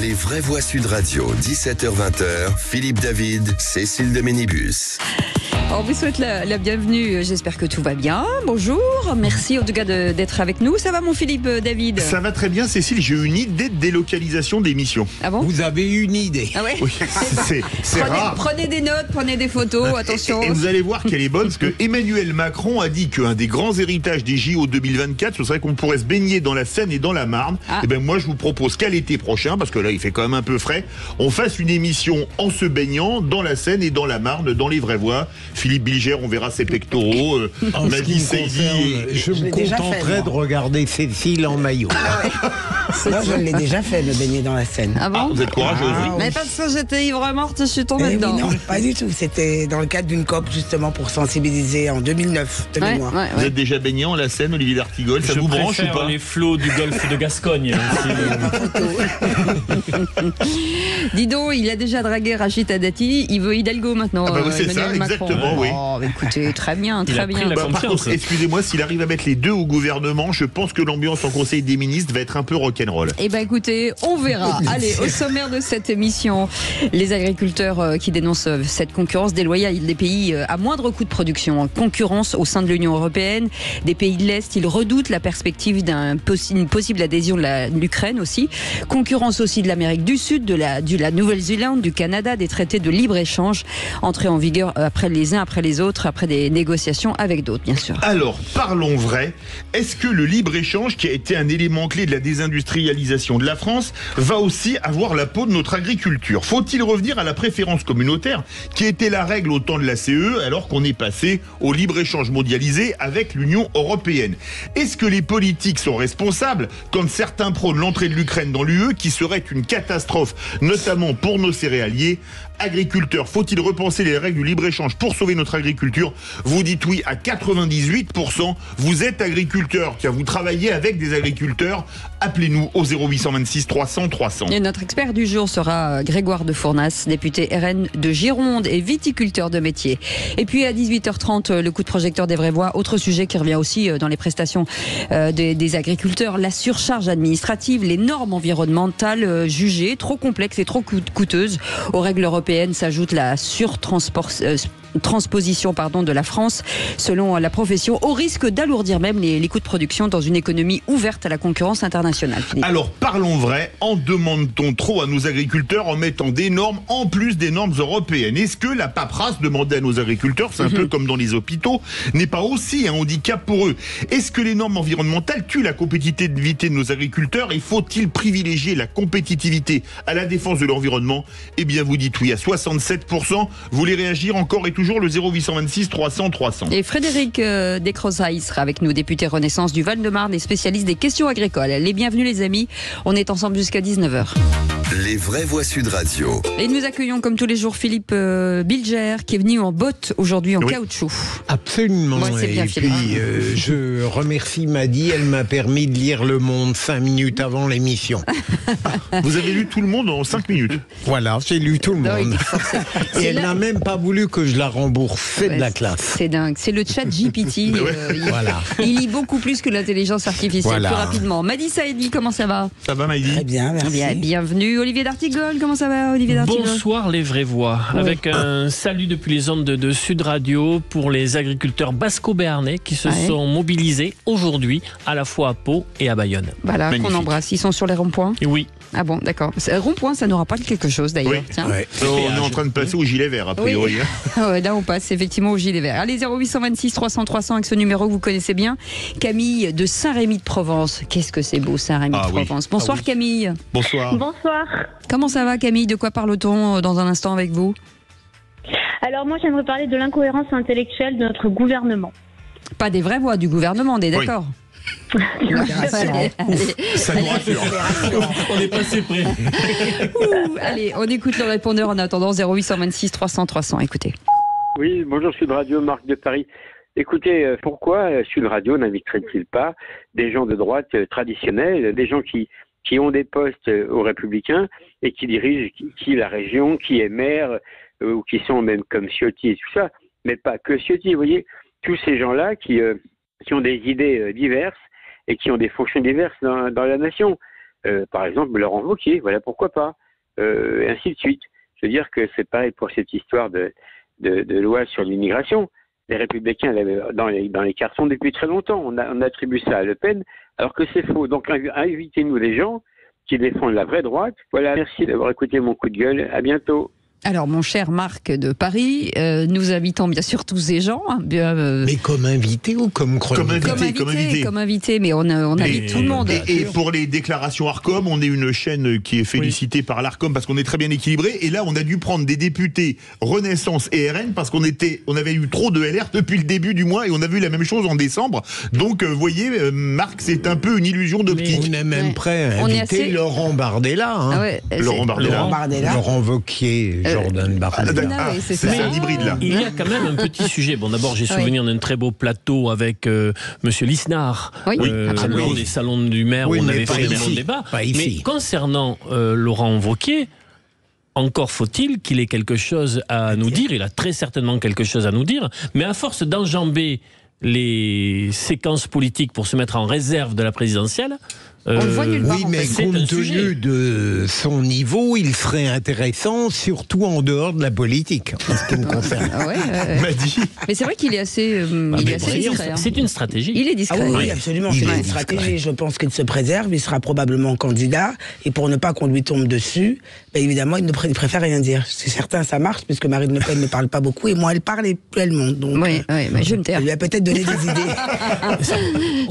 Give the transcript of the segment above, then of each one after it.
Les vraies voix Sud Radio, 17h-20h, Philippe David, Cécile de Ménibus. On vous souhaite la bienvenue, j'espère que tout va bien. Bonjour, merci en tout cas d'être avec nous. Ça va mon Philippe David? Ça va très bien Cécile, j'ai une idée de délocalisation d'émissions. Ah bon? Vous avez une idée? Ah ouais? Oui, c'est rare. Prenez des notes, prenez des photos, attention. Et vous allez voir qu'elle est bonne, parce que Emmanuel Macron a dit qu'un des grands héritages des JO 2024, ce serait qu'on pourrait se baigner dans la Seine et dans la Marne. Et ben moi je vous propose qu'à l'été prochain, parce que là il fait quand même un peu frais, on fasse une émission en se baignant dans la Seine et dans la Marne, dans les vraies voix. Philippe Bilger, on verra ses pectoraux. Maggie Seydi, je me contenterai de regarder Cécile en maillot. Moi, je l'ai déjà fait, me baigner dans la Seine. Ah bon? Vous êtes courageuse. Mais parce que j'étais ivre morte, je suis tombée dedans. Oui, non, pas du tout. C'était dans le cadre d'une COP, justement, pour sensibiliser en 2009, de mémoire. Vous êtes déjà baigné en la Seine, Olivier d'Artigol? Ça vous branche ou pas? Les flots du golfe de Gascogne. Dis donc, il a déjà dragué Rachida Dati, il veut Hidalgo maintenant. C'est Emmanuel ça, Macron. exactement, oui. Oh, écoutez, très bien, très bien. Par contre, excusez-moi, s'il arrive à mettre les deux au gouvernement, je pense que l'ambiance en Conseil des ministres va être un peu rock'n'roll. Eh ben écoutez, on verra. Allez, au sommaire de cette émission, les agriculteurs qui dénoncent cette concurrence déloyale des pays à moindre coût de production. Concurrence au sein de l'Union européenne, des pays de l'Est, ils redoutent la perspective d'une possible adhésion de l'Ukraine aussi. Concurrence aussi de l'Amérique du Sud, de la Nouvelle-Zélande, du Canada, des traités de libre-échange entrés en vigueur après les uns, après les autres, après des négociations avec d'autres, bien sûr. Alors, parlons vrai. Est-ce que le libre-échange, qui a été un élément clé de la désindustrialisation de la France, va aussi avoir la peau de notre agriculture? Faut-il revenir à la préférence communautaire, qui était la règle au temps de la CE, alors qu'on est passé au libre-échange mondialisé avec l'Union européenne? Est-ce que les politiques sont responsables quand certains prônent l'entrée de l'Ukraine dans l'UE, qui serait une catastrophe, notamment pour nos céréaliers? Agriculteurs, faut-il repenser les règles du libre-échange pour sauver notre agriculture? Vous dites oui à 98%. Vous êtes agriculteur, car vous travaillez avec des agriculteurs. Appelez-nous au 0826 300 300. Et notre expert du jour sera Grégoire de Fournas, député RN de Gironde et viticulteur de métier. Et puis à 18h30, le coup de projecteur des vraies voix. Autre sujet qui revient aussi dans les prestations des agriculteurs, la surcharge administrative, les normes environnementales jugées trop complexes et trop coûteuses. Aux règles européennes s'ajoute la transposition de la France, selon la profession, au risque d'alourdir même les coûts de production dans une économie ouverte à la concurrence internationale. Philippe. Alors parlons vrai, en demande-t-on trop à nos agriculteurs en mettant des normes en plus des normes européennes? Est-ce que la paperasse demandée à nos agriculteurs, c'est un peu comme dans les hôpitaux, n'est pas aussi un handicap pour eux? Est-ce que les normes environnementales tuent la compétitivité de nos agriculteurs et faut-il privilégier la compétitivité à la défense de l'environnement? Eh bien vous dites oui à 67%. Vous voulez réagir encore et toujours le 0826 300 300. Et Frédéric Descrozailles sera avec nous, député Renaissance du Val-de-Marne et spécialiste des questions agricoles. Les bienvenus les amis, on est ensemble jusqu'à 19h. Les vraies voix Sud Radio. Et nous accueillons comme tous les jours Philippe Bilger qui est venu en botte aujourd'hui en caoutchouc. Absolument. Ouais, c'est bien, et Philippe. puis je remercie Maddy, elle m'a permis de lire Le Monde 5 minutes avant l'émission. Vous avez lu tout le monde en 5 minutes? Voilà, j'ai lu tout le Non, monde. Et elle là- n'a même pas voulu que je la rembourse. C'est de la classe. C'est dingue, c'est le chat GPT. Voilà. Il lit beaucoup plus que l'intelligence artificielle, Voilà. plus rapidement. Madi Saïdi, comment ça va? Ça va Maïdi? Très bien, merci. Bien, bienvenue. Olivier d'Artigol, comment ça va Olivier d'Artigol? Bonsoir les vraies voix. Oui. Avec un salut depuis les ondes de Sud Radio pour les agriculteurs basco-béarnais qui se sont mobilisés aujourd'hui à la fois à Pau et à Bayonne. Voilà, Magnifique. qu'on embrasse. Ils sont sur les ronds-points? Et oui, Ah bon, d'accord. Rond-point, ça n'aura pas quelque chose d'ailleurs. Oui. Tiens. Ouais. On est en train de passer au gilet vert a priori. Ah ouais, là, on passe effectivement au gilet vert. Allez, 0826 300 300 avec ce numéro que vous connaissez bien. Camille de Saint-Rémy de Provence. Qu'est-ce que c'est beau, Saint-Rémy de oui. Provence. Bonsoir Camille. Bonsoir. Bonsoir. Comment ça va Camille? De quoi parle-t-on dans un instant avec vous? Alors moi j'aimerais parler de l'incohérence intellectuelle de notre gouvernement. Pas des vraies voix du gouvernement, on est Oui. d'accord? Ça nous rassure. on est passé près. Allez, on écoute le répondeur en attendant. 0826 300 300. Écoutez. Oui, bonjour Sud Radio, Marc de Paris. Écoutez, pourquoi Sud Radio n'inviterait-il pas des gens de droite traditionnels, des gens qui ont des postes aux Républicains et qui dirigent qui la région, qui est maire, ou qui sont même comme Ciotti et tout ça, mais pas que Ciotti, vous voyez, tous ces gens-là qui ont des idées diverses et qui ont des fonctions diverses dans la nation. par exemple Laurent Wauquiez, voilà pourquoi pas, et ainsi de suite. Je veux dire que c'est pareil pour cette histoire de loi sur l'immigration. Les Républicains l'avaient dans les cartons depuis très longtemps. On attribue ça à Le Pen, alors que c'est faux. Donc invitez-nous les gens qui défendent la vraie droite. Voilà, merci d'avoir écouté mon coup de gueule. À bientôt. Alors, mon cher Marc de Paris, nous invitons bien sûr tous ces gens. Mais comme invité ou comme chroniqueur? Comme invité, mais on invite tout le monde. Et pour les déclarations Arcom, on est une chaîne qui est félicitée par l'Arcom parce qu'on est très bien équilibré. Et là, on a dû prendre des députés Renaissance et RN parce qu'on avait eu trop de LR depuis le début du mois et on a vu la même chose en décembre. Donc, vous voyez, Marc, c'est un peu une illusion d'optique. On est même prêt à inviter Laurent Bardella. Hein. Ah ouais, Laurent Bardella. Laurent Wauquiez. Jordan Bardella. C'est un hybride là. Il y a quand même un petit sujet. Bon, d'abord, j'ai souvenir d'un très beau plateau avec Monsieur Lisnard lors des salons du maire où on avait fait un bon débat. Mais concernant Laurent Wauquiez, encore faut-il qu'il ait quelque chose à nous dire. Il a très certainement quelque chose à nous dire. Mais à force d'enjamber les séquences politiques pour se mettre en réserve de la présidentielle. On le voit nulle part. Oui, mais compte tenu de son niveau, il serait intéressant, surtout en dehors de la politique, en ce qui me concerne. Mais c'est vrai qu'il est assez, discret. Hein. C'est une stratégie. Il est discret. Oui, absolument. C'est une stratégie. Je pense qu'il se préserve. Il sera probablement candidat. Et pour ne pas qu'on lui tombe dessus, évidemment, il préfère rien dire. C'est certain, ça marche, puisque Marine Le Pen ne parle pas beaucoup. Et moins elle parle, et plus elle monte. Donc, mais je me taire. Elle lui a peut-être donné des idées.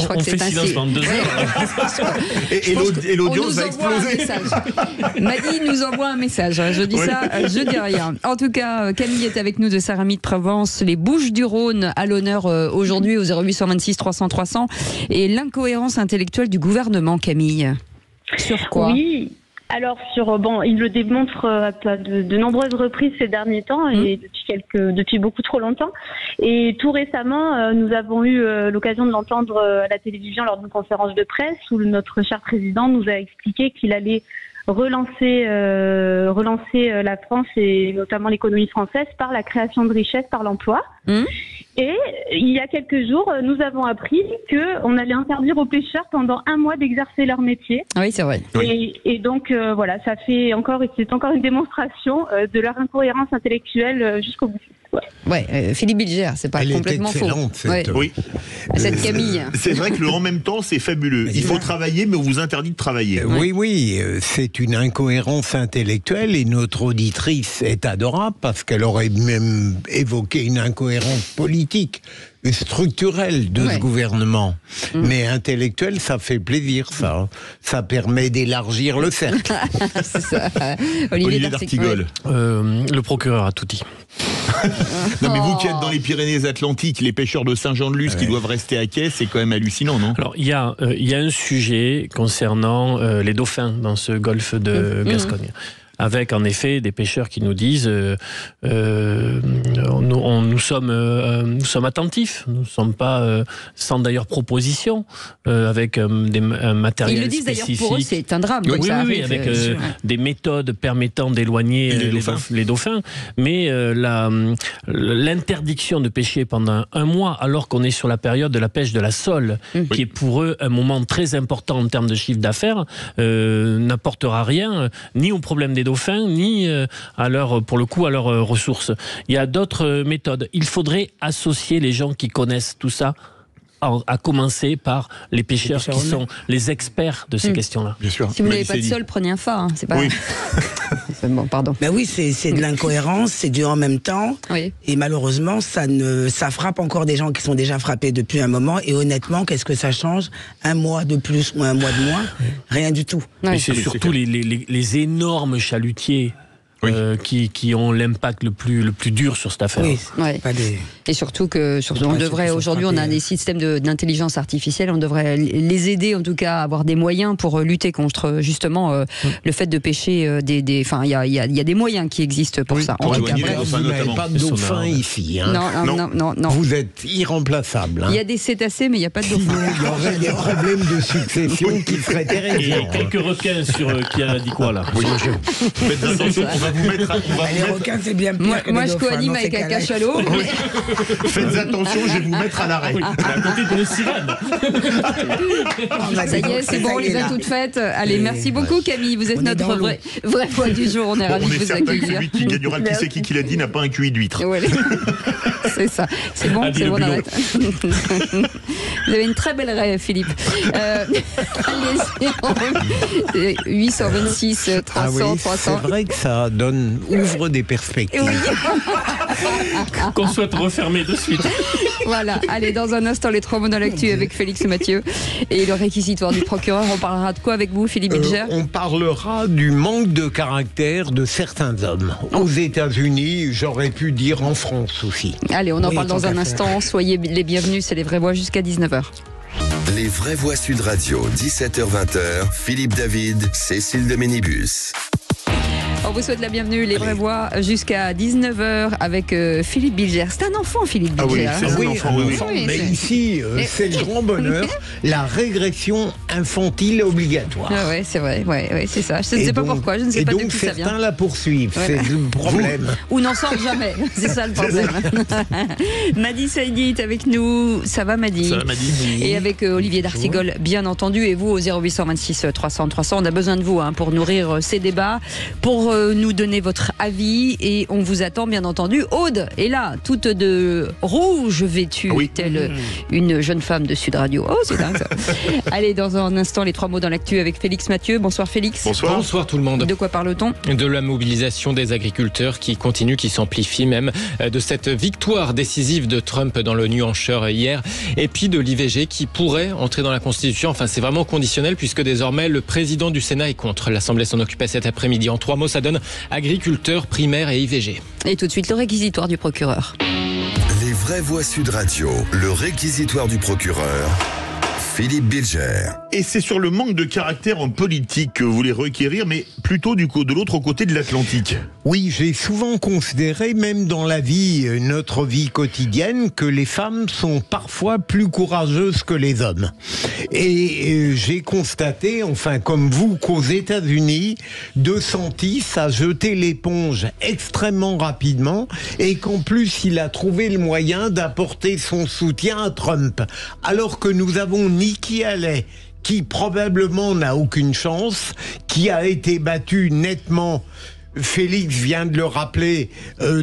Je crois que c'est ainsi. On fait silence pendant 2 heures. Et l'audience va exploser. Madi nous envoie un message. Je dis ça, je dis rien. En tout cas, Camille est avec nous de Saint-Rémy de Provence. Les Bouches-du-Rhône à l'honneur aujourd'hui au 0826 300 300. Et l'incohérence intellectuelle du gouvernement, Camille. Sur quoi? Oui. Alors, il le démontre à de nombreuses reprises ces derniers temps et depuis beaucoup trop longtemps. Et tout récemment, nous avons eu l'occasion de l'entendre à la télévision lors d'une conférence de presse où notre cher président nous a expliqué qu'il allait relancer la France et notamment l'économie française par la création de richesses, par l'emploi. Et il y a quelques jours, nous avons appris qu'on allait interdire aux pêcheurs pendant 1 mois d'exercer leur métier. Oui, c'est vrai. Et donc, voilà, c'est encore une démonstration de leur incohérence intellectuelle jusqu'au bout. Philippe Bilger, c'est pas complètement faux. Cette Camille. C'est vrai que le en même temps, c'est fabuleux. Il faut travailler, mais on vous interdit de travailler. Oui, c'est une incohérence intellectuelle et notre auditrice est adorable parce qu'elle aurait même évoqué une incohérence politique structurelle de ce gouvernement. Mais intellectuelle, ça fait plaisir, ça. Ça permet d'élargir le cercle. C'est ça. Olivier d'Artigol. Le procureur a tout dit. Non mais vous qui êtes dans les Pyrénées-Atlantiques, les pêcheurs de Saint-Jean-de-Luz qui doivent rester à quai, c'est quand même hallucinant, non? Alors il y a un sujet concernant les dauphins dans ce golfe de Gascogne. Avec en effet des pêcheurs qui nous disent nous sommes attentifs, nous ne sommes pas sans d'ailleurs proposition avec un matériel spécifique. Ils le disent d'ailleurs, pour eux c'est un drame. Oui, avec des méthodes permettant d'éloigner les dauphins. Mais l'interdiction de pêcher pendant 1 mois alors qu'on est sur la période de la pêche de la sole, qui est pour eux un moment très important en termes de chiffre d'affaires, n'apportera rien ni au problème des dauphins, ni à leurs ressources. Il y a d'autres méthodes. Il faudrait associer les gens qui connaissent tout ça, à commencer par les pêcheurs qui sont les experts de ces questions-là. Bien sûr. Si vous n'avez pas de sol, prenez un phare. Hein. C'est pas. Oui. Bon, pardon. Ben oui, c'est de l'incohérence, c'est du en même temps. Oui. Et malheureusement, ça frappe encore des gens qui sont déjà frappés depuis un moment. Et honnêtement, qu'est-ce que ça change? 1 mois de plus ou 1 mois de moins? Rien du tout. Mais c'est surtout les énormes chalutiers. Qui ont l'impact le plus dur sur cette affaire. Et surtout on devrait aujourd'hui, on a des systèmes d'intelligence artificielle, on devrait les aider en tout cas à avoir des moyens pour lutter contre justement le fait de pêcher il y a des moyens qui existent pour ça. Vous n'avez pas de dauphins ici. Hein. Non. Vous êtes irremplaçable. Il y a des cétacés, mais il n'y a pas de dauphins. Il y aurait des problèmes de succession qui seraient terribles. Et quelques requins qui a dit quoi là? Faites attention, on va vous mettre. Les requins, c'est bien pire. Moi, je coanime avec un cachalot. Faites attention, je vais vous mettre à l'arrêt. À côté de sirène. Ça y est, c'est bon, on les a toutes faites. Allez, merci beaucoup Camille, vous êtes notre vraie voix du jour. On est ravis de vous certain que accueillir. celui qui gagnera le qui c'est qui l'a dit n'a pas un QI d'huître. Ouais. C'est ça. C'est bon, Adil c'est bon, on Bulot. arrête. Vous avez une très belle rêve, Philippe. Allez, 826 300 Ah oui, 300. c'est vrai que ça ouvre des perspectives. Oui. Qu'on souhaite refermer de suite. Voilà, allez, dans un instant, les 3 mots dans l'actu avec Félix Mathieu et le réquisitoire du procureur. On parlera de quoi avec vous, Philippe Bilger? On parlera du manque de caractère de certains hommes. Aux États-Unis, j'aurais pu dire en France aussi. Allez, on en Oui, parle dans tant un qu'à instant. Soyez les bienvenus, c'est les vraies voix jusqu'à 19h. Les vraies voix Sud Radio, 17h-20h, Philippe David, Cécile de Ménibus. On vous souhaite la bienvenue, les vraies voix, jusqu'à 19h avec Philippe Bilger. C'est un enfant, Philippe Ah oui, Bilger. c'est un enfant, oui. Oui, mais c'est- ici, c'est le grand bonheur, la régression infantile obligatoire. Ah ouais, c'est vrai, ouais, c'est ça. Je ne sais pas pourquoi, je ne sais et pas donc d'où ça certains vient. la poursuivent, Ouais. c'est le problème. Ou n'en sortent jamais, c'est ça le problème. Madi Saïdi est avec nous, ça va Madi? Ça m'a dit. Et avec Olivier D'Artigol, bien entendu, et vous au 0826 300 300, on a besoin de vous pour nourrir ces débats, pour nous donner votre avis, et on vous attend bien entendu. Aude est là, toute de rouge vêtue, Oui. telle une jeune femme de Sud Radio. Oh, c'est dingue ça. Allez, dans un instant, les 3 mots dans l'actu avec Félix Mathieu. Bonsoir Félix. Bonsoir. Bonsoir tout le monde. De quoi parle-t-on? De la mobilisation des agriculteurs qui continue, qui s'amplifie même, de cette victoire décisive de Trump dans le New Hampshire hier, et puis de l'IVG qui pourrait entrer dans la Constitution. Enfin, c'est vraiment conditionnel puisque désormais le président du Sénat est contre. L'Assemblée s'en occupait cet après-midi. En 3 mots, ça donne agriculteurs, primaires et IVG. Et tout de suite, le réquisitoire du procureur. Les vraies voix Sud Radio, le réquisitoire du procureur, Philippe Bilger. Et c'est sur le manque de caractère en politique que vous voulez requérir, mais plutôt de l'autre côté de l'Atlantique. Oui, j'ai souvent considéré, même dans la vie, notre vie quotidienne, que les femmes sont parfois plus courageuses que les hommes. Et j'ai constaté, enfin comme vous, qu'aux États-Unis, DeSantis a jeté l'éponge extrêmement rapidement et qu'en plus il a trouvé le moyen d'apporter son soutien à Trump. Alors que nous avons Nikki Haley, qui probablement n'a aucune chance, qui a été battu nettement. Félix vient de le rappeler,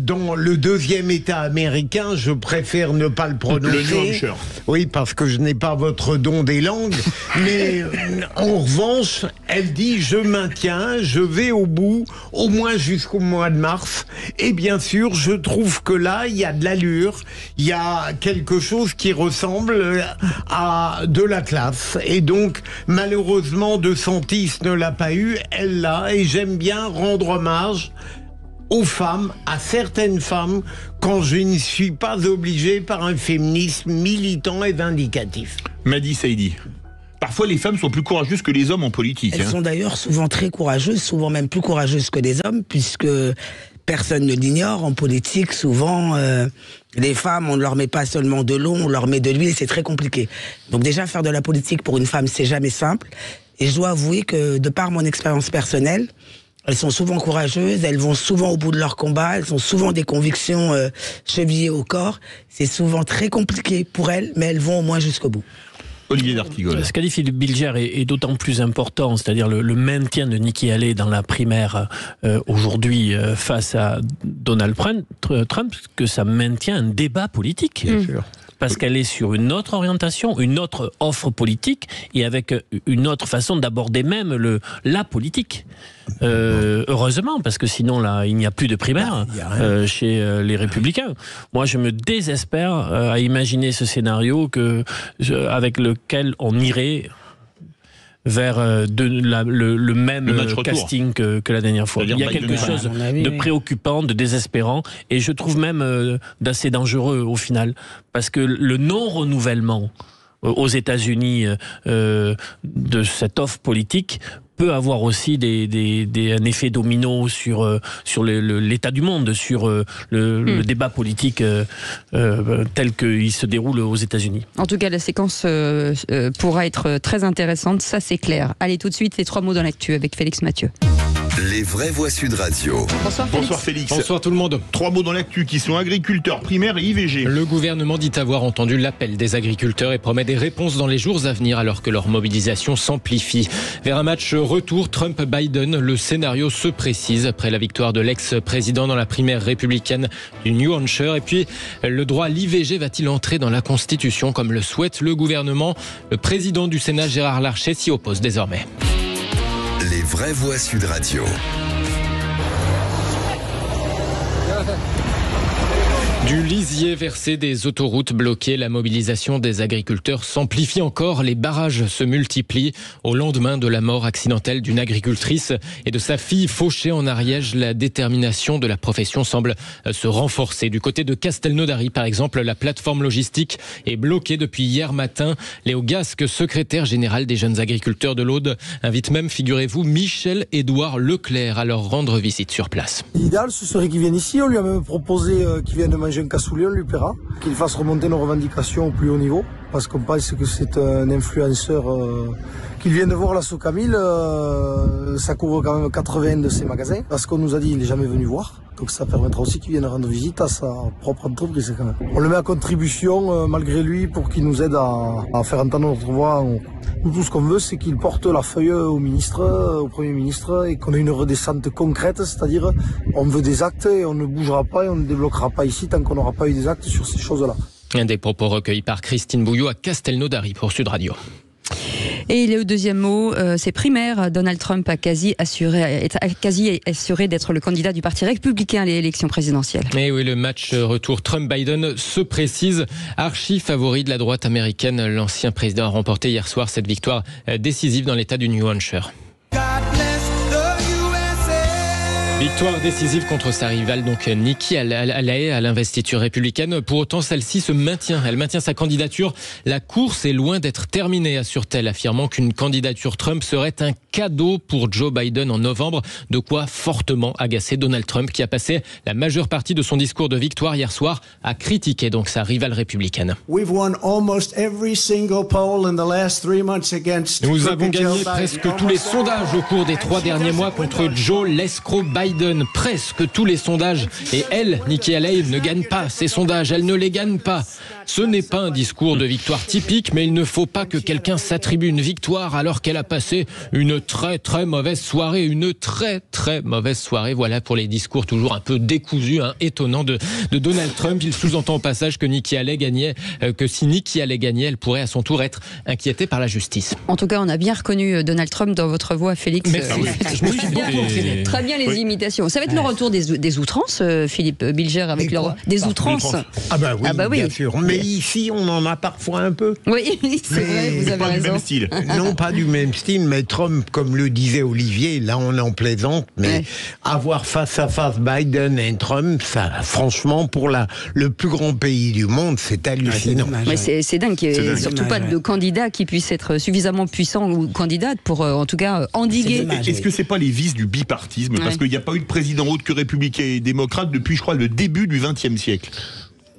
dans le 2e État américain, je préfère ne pas le prononcer. Le New Hampshire. Oui, parce que je n'ai pas votre don des langues. Mais en revanche, elle dit, je maintiens, je vais au bout, au moins jusqu'au mois de mars. Et bien sûr, je trouve que là, il y a de l'allure, il y a quelque chose qui ressemble à de la classe. Et donc, malheureusement, DeSantis ne l'a pas eu, elle l'a, et j'aime bien rendre hommage aux femmes, à certaines femmes, quand je ne suis pas obligé par un féminisme militant et vindicatif. Madi Saïdi. Parfois, les femmes sont plus courageuses que les hommes en politique. Elles sont d'ailleurs souvent très courageuses, souvent même plus courageuses que les hommes, puisque personne ne l'ignore, en politique, souvent, les femmes, on ne leur met pas seulement de l'eau, on leur met de l'huile, et c'est très compliqué. Donc déjà, faire de la politique pour une femme, c'est jamais simple. Et je dois avouer que, de par mon expérience personnelle, elles sont souvent courageuses, elles vont souvent au bout de leur combat, elles ont souvent des convictions chevillées au corps. C'est souvent très compliqué pour elles, mais elles vont au moins jusqu'au bout. Olivier D'Artigol. Ce qu'a dit Philippe Bilger est d'autant plus important, c'est-à-dire le maintien de Nikki Haley dans la primaire aujourd'hui face à Donald Trump, que ça maintient un débat politique. Bien sûr. Parce qu'elle est sur une autre orientation, une autre offre politique, et avec une autre façon d'aborder même la politique. Heureusement, parce que sinon, là, il n'y a plus de primaire chez les Républicains. Moi, je me désespère à imaginer ce scénario avec lequel on irait vers le même casting que la dernière fois. Il y a quelque chose de préoccupant, de désespérant, et je trouve même d'assez dangereux au final, parce que le non-renouvellement aux États-Unis de cette offre politique peut avoir aussi un effet domino sur l'état du monde, sur le débat politique tel qu'il se déroule aux États-Unis. En tout cas, la séquence pourra être très intéressante, ça c'est clair. Allez, tout de suite, les 3 mots dans l'actu avec Félix Mathieu. Les vraies voix Sud Radio. Bonsoir Félix. Bonsoir Félix. Bonsoir tout le monde. 3 mots dans l'actu qui sont agriculteurs, primaires et IVG. Le gouvernement dit avoir entendu l'appel des agriculteurs et promet des réponses dans les jours à venir alors que leur mobilisation s'amplifie. Vers un match retour Trump-Biden, le scénario se précise après la victoire de l'ex-président dans la primaire républicaine du New Hampshire. Et puis, le droit à l'IVG va-t-il entrer dans la Constitution comme le souhaite le gouvernement? Le président du Sénat, Gérard Larcher, s'y oppose désormais. Les vraies voix Sud Radio. Du lisier versé, des autoroutes bloquées, la mobilisation des agriculteurs s'amplifie encore. Les barrages se multiplient au lendemain de la mort accidentelle d'une agricultrice et de sa fille fauchée en Ariège. La détermination de la profession semble se renforcer. Du côté de Castelnaudary, par exemple, la plateforme logistique est bloquée depuis hier matin. Léo Gasque, secrétaire général des jeunes agriculteurs de l'Aude, invite même, figurez-vous, Michel-Édouard Leclerc à leur rendre visite sur place. L'idéal, ce serait qu'ils viennent ici. On lui a même proposé qu'ils viennent manger un cassoulet, on lui paiera, qu'il fasse remonter nos revendications au plus haut niveau, parce qu'on pense que c'est un influenceur qu'il vient de voir la Socamil, ça couvre quand même 80 de ses magasins, parce qu'on nous a dit qu'il n'est jamais venu voir, donc ça permettra aussi qu'il vienne rendre visite à sa propre entreprise quand même. On le met à contribution malgré lui pour qu'il nous aide à faire entendre notre voix. Nous, tout ce qu'on veut, c'est qu'il porte la feuille au ministre, au Premier ministre, et qu'on ait une redescente concrète, c'est-à-dire on veut des actes et on ne bougera pas et on ne débloquera pas ici tant qu'on n'aura pas eu des actes sur ces choses-là. Un des propos recueillis par Christine Bouillot à Castelnaudary pour Sud Radio. Et le deuxième mot, c'est primaire. Donald Trump a quasi assuré d'être le candidat du Parti républicain à l'élection présidentielle. Et oui, le match retour Trump-Biden se précise. Archi favori de la droite américaine, l'ancien président a remporté hier soir cette victoire décisive dans l'État du New Hampshire. Victoire décisive contre sa rivale, donc Nikki Haley, à l'investiture républicaine. Pour autant, celle-ci se maintient. Elle maintient sa candidature. La course est loin d'être terminée, assure-t-elle, affirmant qu'une candidature Trump serait un cadeau pour Joe Biden en novembre. De quoi fortement agacer Donald Trump, qui a passé la majeure partie de son discours de victoire hier soir à critiquer donc sa rivale républicaine. Nous avons gagné presque tous les sondages au cours des 3 derniers mois contre Joe l'escroc Biden. Presque tous les sondages. Et elle, Nikki Haley, ne gagne pas ces sondages. Elle ne les gagne pas. Ce n'est pas un discours de victoire typique, mais il ne faut pas que quelqu'un s'attribue une victoire alors qu'elle a passé une très très mauvaise soirée. Une très très mauvaise soirée. Voilà pour les discours toujours un peu décousus, étonnants de Donald Trump. Il sous-entend au passage que Nikki Haley gagnait, que si Nikki Haley gagnait, elle pourrait à son tour être inquiétée par la justice. En tout cas, on a bien reconnu Donald Trump dans votre voix, Félix. Merci. Je me suis bien entraîné. Très bien les imitations. Ça va être le retour des outrances, Philippe Bilger, avec des outrances. Ah bah oui, bien sûr. Mais ici, on en a parfois un peu. Oui, c'est vrai, vous avez pas raison. du même style. Non, pas du même style, mais Trump, comme le disait Olivier, là on en plaisante, mais avoir face à face Biden et Trump, ça, franchement, pour le plus grand pays du monde, c'est hallucinant. C'est dingue qu'il n'y ait surtout pas de candidat qui puisse être suffisamment puissant ou candidate pour, en tout cas, endiguer. Est-ce que c'est pas les vices du bipartisme? Parce qu'il n'y a pas eu de président autre que républicain et démocrate depuis, je crois, le début du XXe siècle.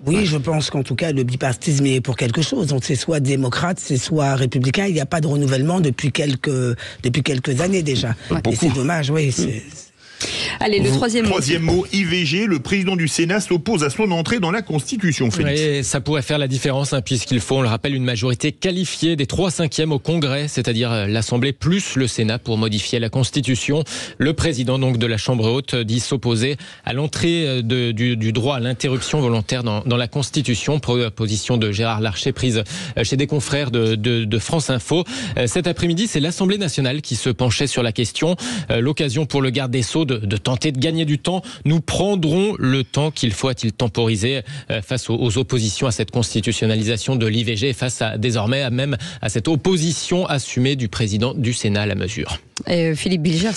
Oui, je pense qu'en tout cas, le bipartisme est pour quelque chose. Donc, c'est soit démocrate, c'est soit républicain. Il n'y a pas de renouvellement depuis quelques années déjà. Et c'est dommage, oui. Allez, le troisième mot, IVG. Le président du Sénat s'oppose à son entrée dans la Constitution, Félix. Et ça pourrait faire la différence, puisqu'il faut, on le rappelle, une majorité qualifiée des 3/5 au Congrès, c'est-à-dire l'Assemblée plus le Sénat pour modifier la Constitution. Le président donc de la Chambre haute dit s'opposer à l'entrée du droit à l'interruption volontaire dans la Constitution. Proposition de Gérard Larcher prise chez des confrères de France Info. Cet après-midi, c'est l'Assemblée nationale qui se penchait sur la question. L'occasion pour le garde des Sceaux de tenter de gagner du temps. Nous prendrons le temps qu'il faut, a-t-il temporisé, face aux oppositions à cette constitutionnalisation de l'IVG et face désormais même à cette opposition assumée du président du Sénat à la mesure. Philippe Bilger,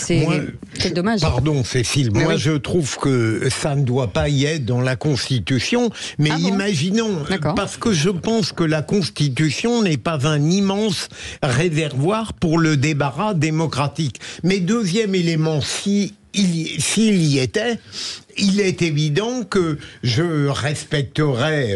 quel dommage. Pardon Cécile, moi je trouve que ça ne doit pas y être dans la Constitution, mais imaginons, parce que je pense que la Constitution n'est pas un immense réservoir pour le débarras démocratique. Mais deuxième élément, si s'il y était, il est évident que je respecterais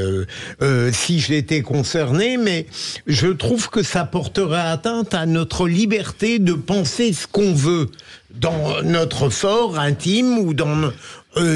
si j'étais concerné, mais je trouve que ça porterait atteinte à notre liberté de penser ce qu'on veut. Dans notre fort intime ou dans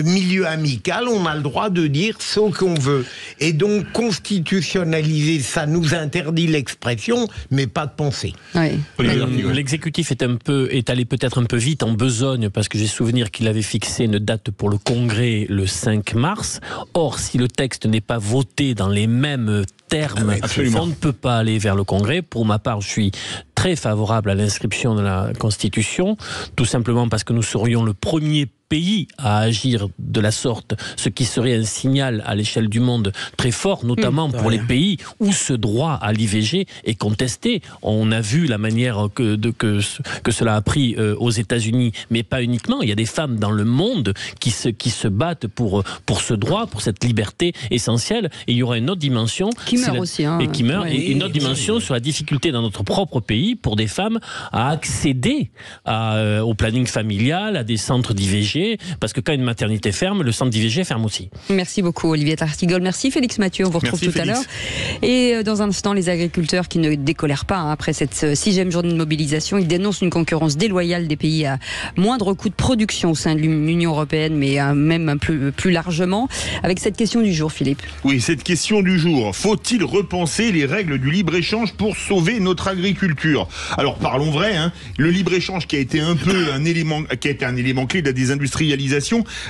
milieu amical, on a le droit de dire ce qu'on veut. Et donc, constitutionnaliser, ça nous interdit l'expression, mais pas de penser. Oui. L'exécutif est allé peut-être un peu vite en besogne, parce que j'ai souvenir qu'il avait fixé une date pour le Congrès le 5 mars. Or, si le texte n'est pas voté dans les mêmes termes, on ne peut pas aller vers le Congrès. Pour ma part, je suis très favorable à l'inscription de la Constitution, tout simplement parce que nous serions le premier pays à agir de la sorte, ce qui serait un signal à l'échelle du monde très fort, notamment pour les pays où ce droit à l'IVG est contesté. On a vu la manière que cela a pris aux États-Unis, mais pas uniquement. Il y a des femmes dans le monde qui se battent pour ce droit, pour cette liberté essentielle. Et il y aura une autre dimension qui meurt aussi, et qui meurt, et une autre dimension sur la difficulté dans notre propre pays pour des femmes à accéder au planning familial, à des centres d'IVG. Parce que quand une maternité ferme, le centre d'IVG ferme aussi. Merci beaucoup Olivier D'Artigol. Merci Félix Mathieu, on vous retrouve tout à l'heure. Et dans un instant, les agriculteurs qui ne décolèrent pas après cette 6e journée de mobilisation, ils dénoncent une concurrence déloyale des pays à moindre coût de production au sein de l'Union européenne, mais même plus largement. Avec cette question du jour, Philippe. Oui, cette question du jour. Faut-il repenser les règles du libre-échange pour sauver notre agriculture? Alors parlons vrai, le libre-échange qui a été un élément clé de la désindustrialisation,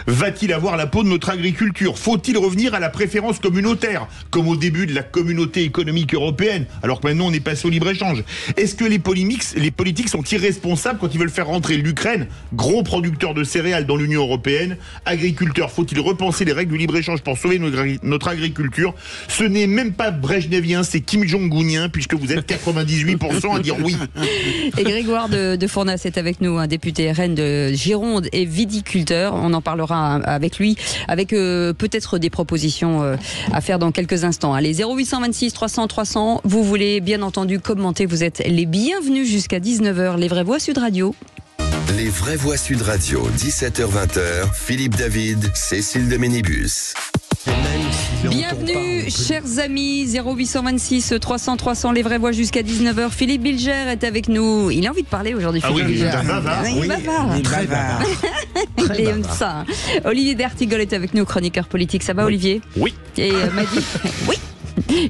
va-t-il avoir la peau de notre agriculture? Faut-il revenir à la préférence communautaire, comme au début de la communauté économique européenne, alors que maintenant on est passé au libre-échange? Est-ce que les politiques sont irresponsables quand ils veulent faire rentrer l'Ukraine, gros producteur de céréales dans l'Union européenne? Agriculteurs, faut-il repenser les règles du libre-échange pour sauver notre agriculture? Ce n'est même pas brejnevien, c'est Kim Jong-unien, puisque vous êtes 98% à dire oui. Et Grégoire de Fournas est avec nous, un député RN de Gironde et viticulteur. On en parlera avec lui, avec peut-être des propositions à faire dans quelques instants. Allez, 0826 300 300, vous voulez bien entendu commenter, vous êtes les bienvenus jusqu'à 19h, les vraies voix Sud Radio. Les vraies voix Sud Radio, 17h-20h, Philippe David, Cécile de Ménibus. Bienvenue, chers amis, 0826 300 300, les vraies voix jusqu'à 19h. Philippe Bilger est avec nous. Il a envie de parler aujourd'hui, Philippe Bilger. Il est très bavard. Il aime ça. Olivier D'Artigol est avec nous, chroniqueur politique. Ça va, Olivier? Oui. Et Madi oui.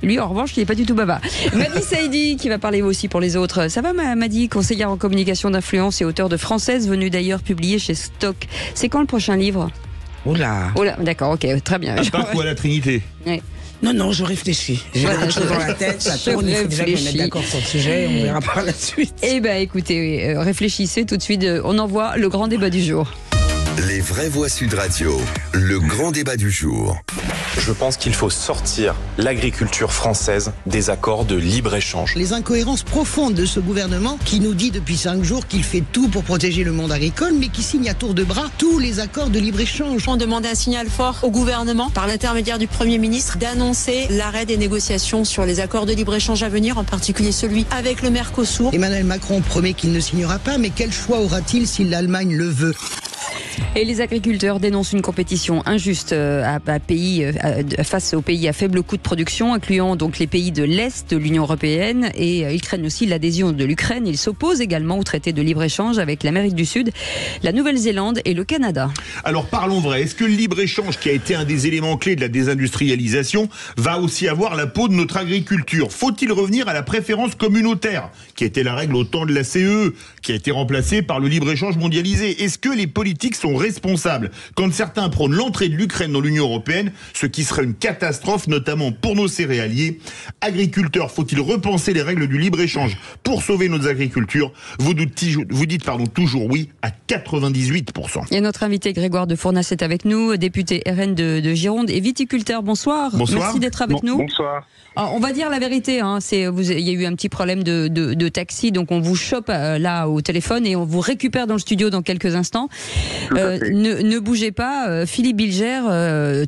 Lui, en revanche, il n'est pas du tout baba. Madi Saïdi, qui va parler aussi pour les autres. Ça va, Madi, conseillère en communication d'influence et auteur de Française, venue d'ailleurs publier chez Stock. C'est quand le prochain livre? Oula, d'accord, ok, très bien. Pas ou à la Trinité. Ouais. Non, je réfléchis. J'ai quelque chose dans la tête, ça tourne, il faut déjà me mettre d'accord sur le sujet, on verra par la suite. Eh bien, écoutez, réfléchissez tout de suite, on envoie le grand débat du jour. Les vraies voix Sud Radio, le grand débat du jour. Je pense qu'il faut sortir l'agriculture française des accords de libre-échange. Les incohérences profondes de ce gouvernement qui nous dit depuis 5 jours qu'il fait tout pour protéger le monde agricole, mais qui signe à tour de bras tous les accords de libre-échange. On demandait un signal fort au gouvernement, par l'intermédiaire du Premier ministre, d'annoncer l'arrêt des négociations sur les accords de libre-échange à venir, en particulier celui avec le Mercosur. Emmanuel Macron promet qu'il ne signera pas, mais quel choix aura-t-il si l'Allemagne le veut ? Et les agriculteurs dénoncent une compétition injuste face aux pays à faible coût de production, incluant donc les pays de l'Est de l'Union européenne, et ils craignent aussi l'adhésion de l'Ukraine. Ils s'opposent également au traité de libre-échange avec l'Amérique du Sud, la Nouvelle-Zélande et le Canada. Alors parlons vrai, est-ce que le libre-échange, qui a été un des éléments clés de la désindustrialisation, va aussi avoir la peau de notre agriculture? Faut-il revenir à la préférence communautaire, qui était la règle au temps de la CE, qui a été remplacée par le libre-échange mondialisé? Est-ce que les politiques sont responsables quand certains prônent l'entrée de l'Ukraine dans l'Union européenne, ce qui serait une catastrophe, notamment pour nos céréaliers? Agriculteurs, faut-il repenser les règles du libre-échange pour sauver nos agricultures? Vous dites toujours oui à 98%. Et notre invité Grégoire de Fournas est avec nous, député RN de Gironde et viticulteur. Bonsoir. Merci d'être avec nous. Bonsoir. Alors, on va dire la vérité, il y a eu un petit problème de taxi, donc on vous chope là au téléphone et on vous récupère dans le studio dans quelques instants. Ne bougez pas, Philippe Bilger,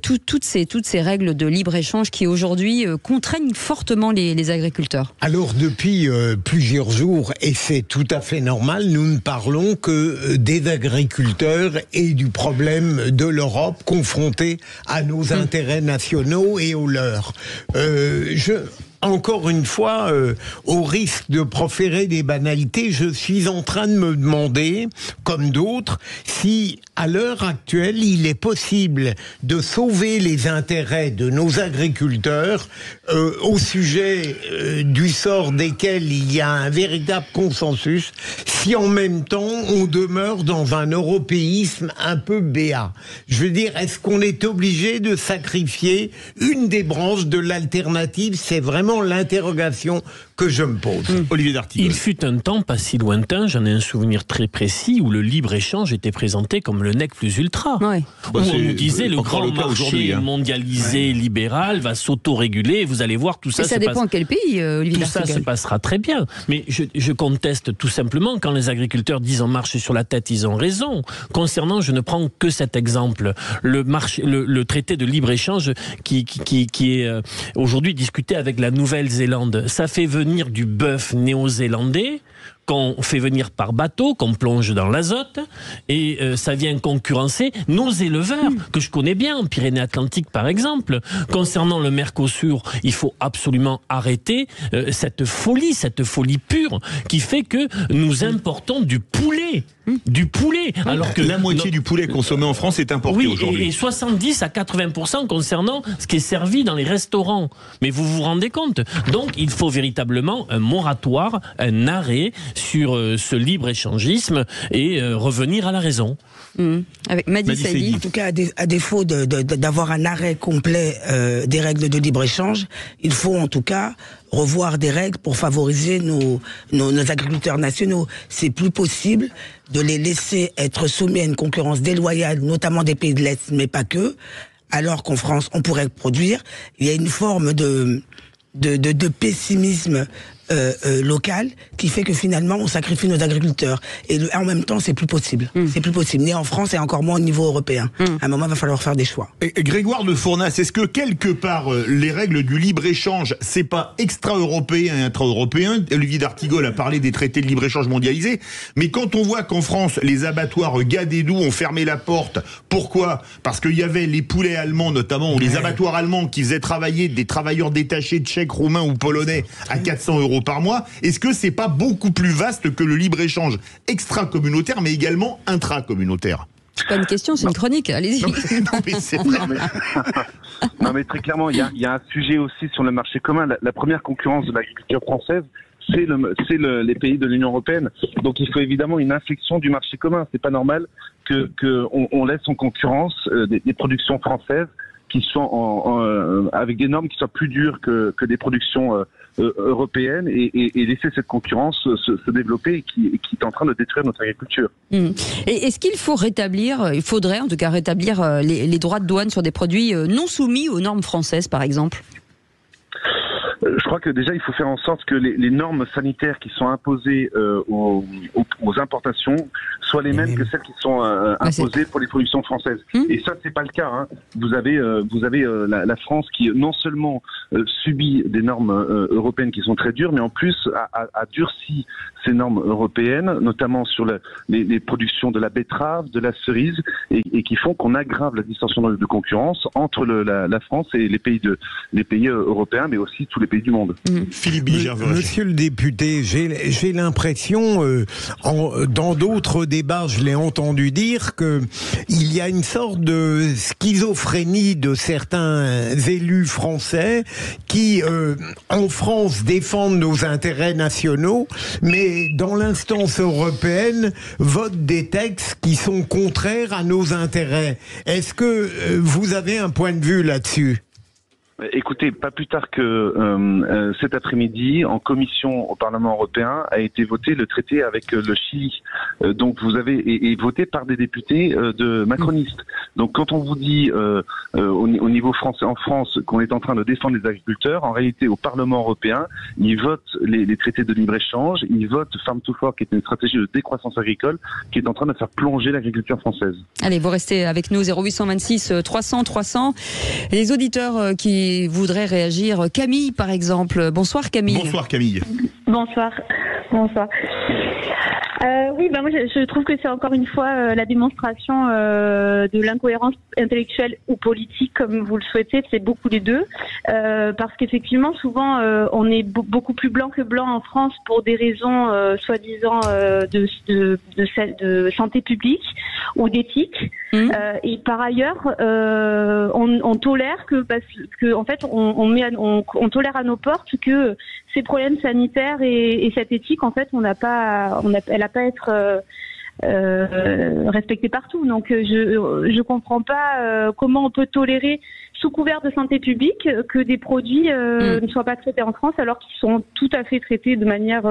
toutes ces règles de libre-échange qui aujourd'hui contraignent fortement les agriculteurs. Alors depuis plusieurs jours, et c'est tout à fait normal, nous ne parlons que des agriculteurs et du problème de l'Europe confrontée à nos intérêts nationaux et aux leurs. Encore une fois, au risque de proférer des banalités, je suis en train de me demander, comme d'autres, si à l'heure actuelle, il est possible de sauver les intérêts de nos agriculteurs au sujet du sort desquels il y a un véritable consensus, si en même temps on demeure dans un européisme un peu béat. Je veux dire, est-ce qu'on est obligé de sacrifier une des branches de l'alternative? C'est vraiment l'interrogation que je me pose. Olivier D'Artigol. Il fut un temps pas si lointain, j'en ai un souvenir très précis, où le libre-échange était présenté comme le nec plus ultra. Ouais. Où on nous disait le grand marché mondialisé, libéral, va s'auto-réguler, et vous allez voir, tout ça... Et ça dépend de quel pays, Olivier D'Artigol. Tout ça se passera très bien. Mais je conteste tout simplement, quand les agriculteurs disent on marche sur la tête, ils ont raison. Concernant, je ne prends que cet exemple, le traité de libre-échange qui est aujourd'hui discuté avec la Nouvelle-Zélande. Ça fait venir du bœuf néo-zélandais qu'on fait venir par bateau, qu'on plonge dans l'azote, et ça vient concurrencer nos éleveurs, que je connais bien, en Pyrénées-Atlantiques par exemple. Concernant le Mercosur, il faut absolument arrêter cette folie pure qui fait que nous importons du poulet. Du poulet, alors que la moitié du poulet consommé en France est importé aujourd'hui. Et 70 à 80% concernant ce qui est servi dans les restaurants. Mais vous vous rendez compte? Donc il faut véritablement un moratoire, un arrêt sur ce libre-échangisme et revenir à la raison. Avec Madi Saïdi. En tout cas, à défaut d'avoir un arrêt complet des règles de libre-échange, il faut en tout cas revoir des règles pour favoriser nos agriculteurs nationaux. C'est plus possible de les laisser être soumis à une concurrence déloyale, notamment des pays de l'Est, mais pas que, alors qu'en France, on pourrait produire. Il y a une forme de pessimisme local qui fait que finalement on sacrifie nos agriculteurs et en même temps c'est plus possible. C'est plus possible, ni en France et encore moins au niveau européen. À un moment il va falloir faire des choix. Et Grégoire de Fournas, est-ce que quelque part les règles du libre-échange c'est pas extra-européen et intra-européen? Olivier D'Artigol a parlé des traités de libre-échange mondialisés, mais quand on voit qu'en France les abattoirs Gadedou ont fermé la porte, pourquoi? Parce qu'il y avait les poulets allemands notamment, ou les abattoirs allemands qui faisaient travailler des travailleurs détachés tchèques, roumains ou polonais à 400 € par mois. Est-ce que c'est pas beaucoup plus vaste que le libre-échange extra-communautaire, mais également intra-communautaire? C'est pas une question, c'est une chronique, allez-y. Non, mais c'est vrai. Non, mais très clairement, il y a un sujet aussi sur le marché commun. La première concurrence de l'agriculture française, c'est les pays de l'Union européenne. Donc il faut évidemment une inflexion du marché commun. C'est pas normal qu'on laisse en concurrence des productions françaises qui sont avec des normes qui soient plus dures que des productions européenne et laisser cette concurrence se développer et qui est en train de détruire notre agriculture. Et est-ce qu'il faut il faudrait en tout cas rétablir les droits de douane sur des produits non soumis aux normes françaises par exemple? Je crois que déjà il faut faire en sorte que les normes sanitaires qui sont imposées aux importations soient les mêmes que celles qui sont imposées pour les productions françaises. Et ça c'est pas le cas. Hein. Vous avez la France qui non seulement subit des normes européennes qui sont très dures, mais en plus a durci ces normes européennes, notamment sur les productions de la betterave, de la cerise, et qui font qu'on aggrave la distorsion de concurrence entre la France et les pays européens, mais aussi tous les pays du monde. Philippe Bilger. Monsieur le député, j'ai l'impression, dans d'autres débats, je l'ai entendu dire, qu'il y a une sorte de schizophrénie de certains élus français qui, en France, défendent nos intérêts nationaux, mais dans l'instance européenne, votent des textes qui sont contraires à nos intérêts. Est-ce que vous avez un point de vue là-dessus ? Écoutez, pas plus tard que cet après-midi, en commission au Parlement européen, a été voté le traité avec le Chili. Donc vous avez et voté par des députés macronistes. Donc quand on vous dit au niveau français, en France, qu'on est en train de défendre les agriculteurs, en réalité au Parlement européen, ils votent les traités de libre-échange, ils votent Farm to Fork, qui est une stratégie de décroissance agricole, qui est en train de faire plonger l'agriculture française. Allez, vous restez avec nous, 0826 300 300. Les auditeurs qui voudraient réagir, Camille par exemple. Bonsoir Camille. Bonsoir Camille. Bonsoir. Oui, moi je trouve que c'est encore une fois la démonstration de l'incohérence intellectuelle ou politique, comme vous le souhaitez, c'est beaucoup les deux. Parce qu'effectivement, souvent, on est beaucoup plus blanc que blanc en France pour des raisons soi-disant de santé publique ou d'éthique. Et par ailleurs, on tolère parce que en fait, on tolère à nos portes que ces problèmes sanitaires et cette éthique, en fait, elle n'a pas à être respectée partout. Donc, je comprends pas comment on peut tolérer, sous couvert de santé publique, que des produits ne soient pas traités en France, alors qu'ils sont tout à fait traités de manière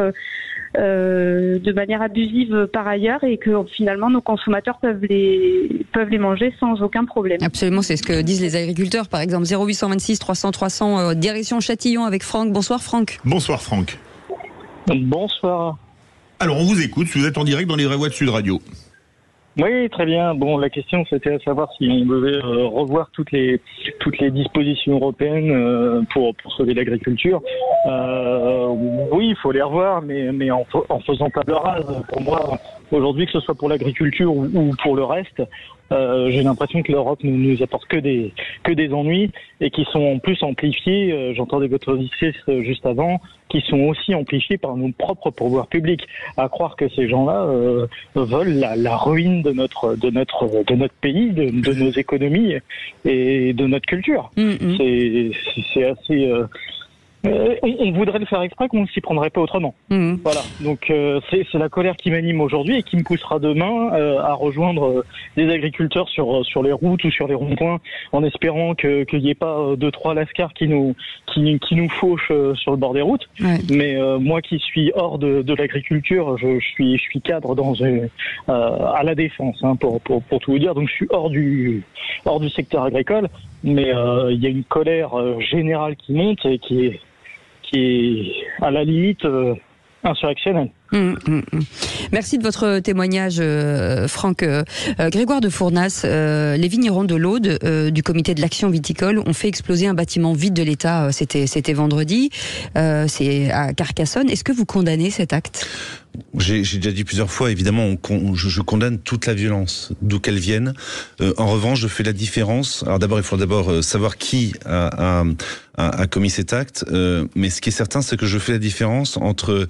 abusive par ailleurs, et que finalement nos consommateurs peuvent les manger sans aucun problème. Absolument, c'est ce que disent les agriculteurs. Par exemple, 0826 300 300, direction Châtillon avec Franck. Bonsoir Franck. Bonsoir Franck. Bonsoir. Alors on vous écoute, vous êtes en direct dans les vraies voix de Sud Radio. Oui, très bien. Bon, la question c'était à savoir si on devait revoir toutes les dispositions européennes pour sauver l'agriculture. Oui, il faut les revoir, mais en faisant table rase. Pour moi, aujourd'hui, que ce soit pour l'agriculture ou pour le reste, j'ai l'impression que l'Europe ne nous apporte que des ennuis, et qui sont en plus amplifiés, j'entendais votre auditrice juste avant, qui sont aussi amplifiés par nos propres pouvoirs publics. À croire que ces gens-là veulent la ruine de notre pays, de nos économies et de notre culture. C'est assez... on voudrait le faire exprès, qu'on ne s'y prendrait pas autrement. Voilà. Donc c'est la colère qui m'anime aujourd'hui et qui me poussera demain à rejoindre des agriculteurs sur les routes ou sur les ronds-points, en espérant qu'il n'y ait pas 2-3 lascars qui nous fauchent sur le bord des routes. Ouais. Mais moi qui suis hors de l'agriculture, je suis cadre à la défense, pour tout vous dire. Donc je suis hors du secteur agricole, mais il y a une colère générale qui monte et qui est à la limite insurrectionnelle. Merci de votre témoignage, Franck. Grégoire de Fournas, les vignerons de l'Aude du comité de l'action viticole ont fait exploser un bâtiment vide de l'État. C'était vendredi. C'est à Carcassonne. Est-ce que vous condamnez cet acte ? J'ai déjà dit plusieurs fois, évidemment, je condamne toute la violence, d'où qu'elle vienne. En revanche, je fais la différence. Alors il faut d'abord savoir qui a commis cet acte. Mais ce qui est certain, c'est que je fais la différence entre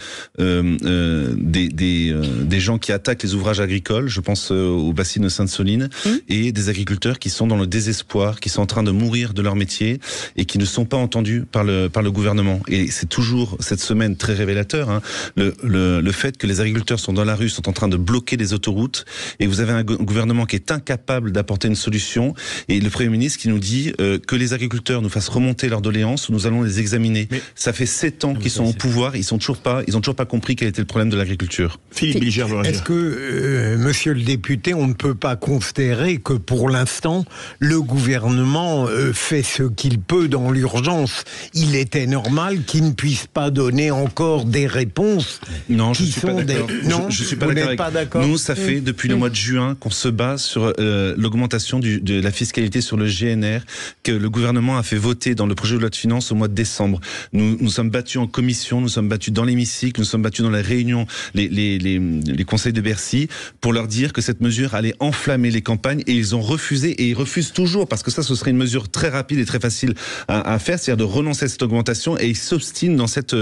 des gens qui attaquent les ouvrages agricoles, je pense aux bassines de Sainte-Soline, et des agriculteurs qui sont dans le désespoir, qui sont en train de mourir de leur métier et qui ne sont pas entendus par le gouvernement. Et c'est toujours cette semaine très révélateur, le fait que les agriculteurs sont dans la rue, sont en train de bloquer les autoroutes, et vous avez un gouvernement qui est incapable d'apporter une solution, et le Premier ministre qui nous dit que les agriculteurs nous fassent remonter leurs doléances, nous allons les examiner. Mais ça fait 7 ans qu'ils sont au pouvoir, ils ont toujours pas compris quel était le problème de l'agriculture. Philippe Bilger, est-ce que, monsieur le député, on ne peut pas considérer que pour l'instant, le gouvernement fait ce qu'il peut dans l'urgence? Il était normal qu'il ne puisse pas donner encore des réponses. Non, je suis pas d'accord. Non, je suis pas d'accord. Nous, ça fait depuis le mois de juin qu'on se bat sur l'augmentation de la fiscalité sur le GNR que le gouvernement a fait voter dans le projet de loi de finances au mois de décembre. Nous sommes battus en commission, nous sommes battus dans l'hémicycle, nous sommes battus dans les réunions, les conseils de Bercy, pour leur dire que cette mesure allait enflammer les campagnes, et ils ont refusé, et ils refusent toujours, parce que ça, ce serait une mesure très rapide et très facile à faire, c'est-à-dire de renoncer à cette augmentation, et ils s'obstinent dans cette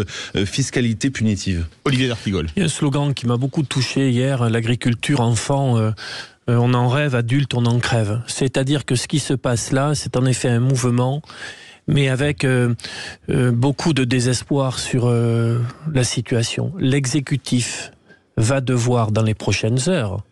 fiscalité punitive. Olivier D'Artigol. Il y a un slogan qui m'a beaucoup touché hier, l'agriculture enfant, on en rêve, adulte, on en crève. C'est-à-dire que ce qui se passe là, c'est en effet un mouvement, mais avec beaucoup de désespoir sur la situation. L'exécutif va devoir, dans les prochaines heures,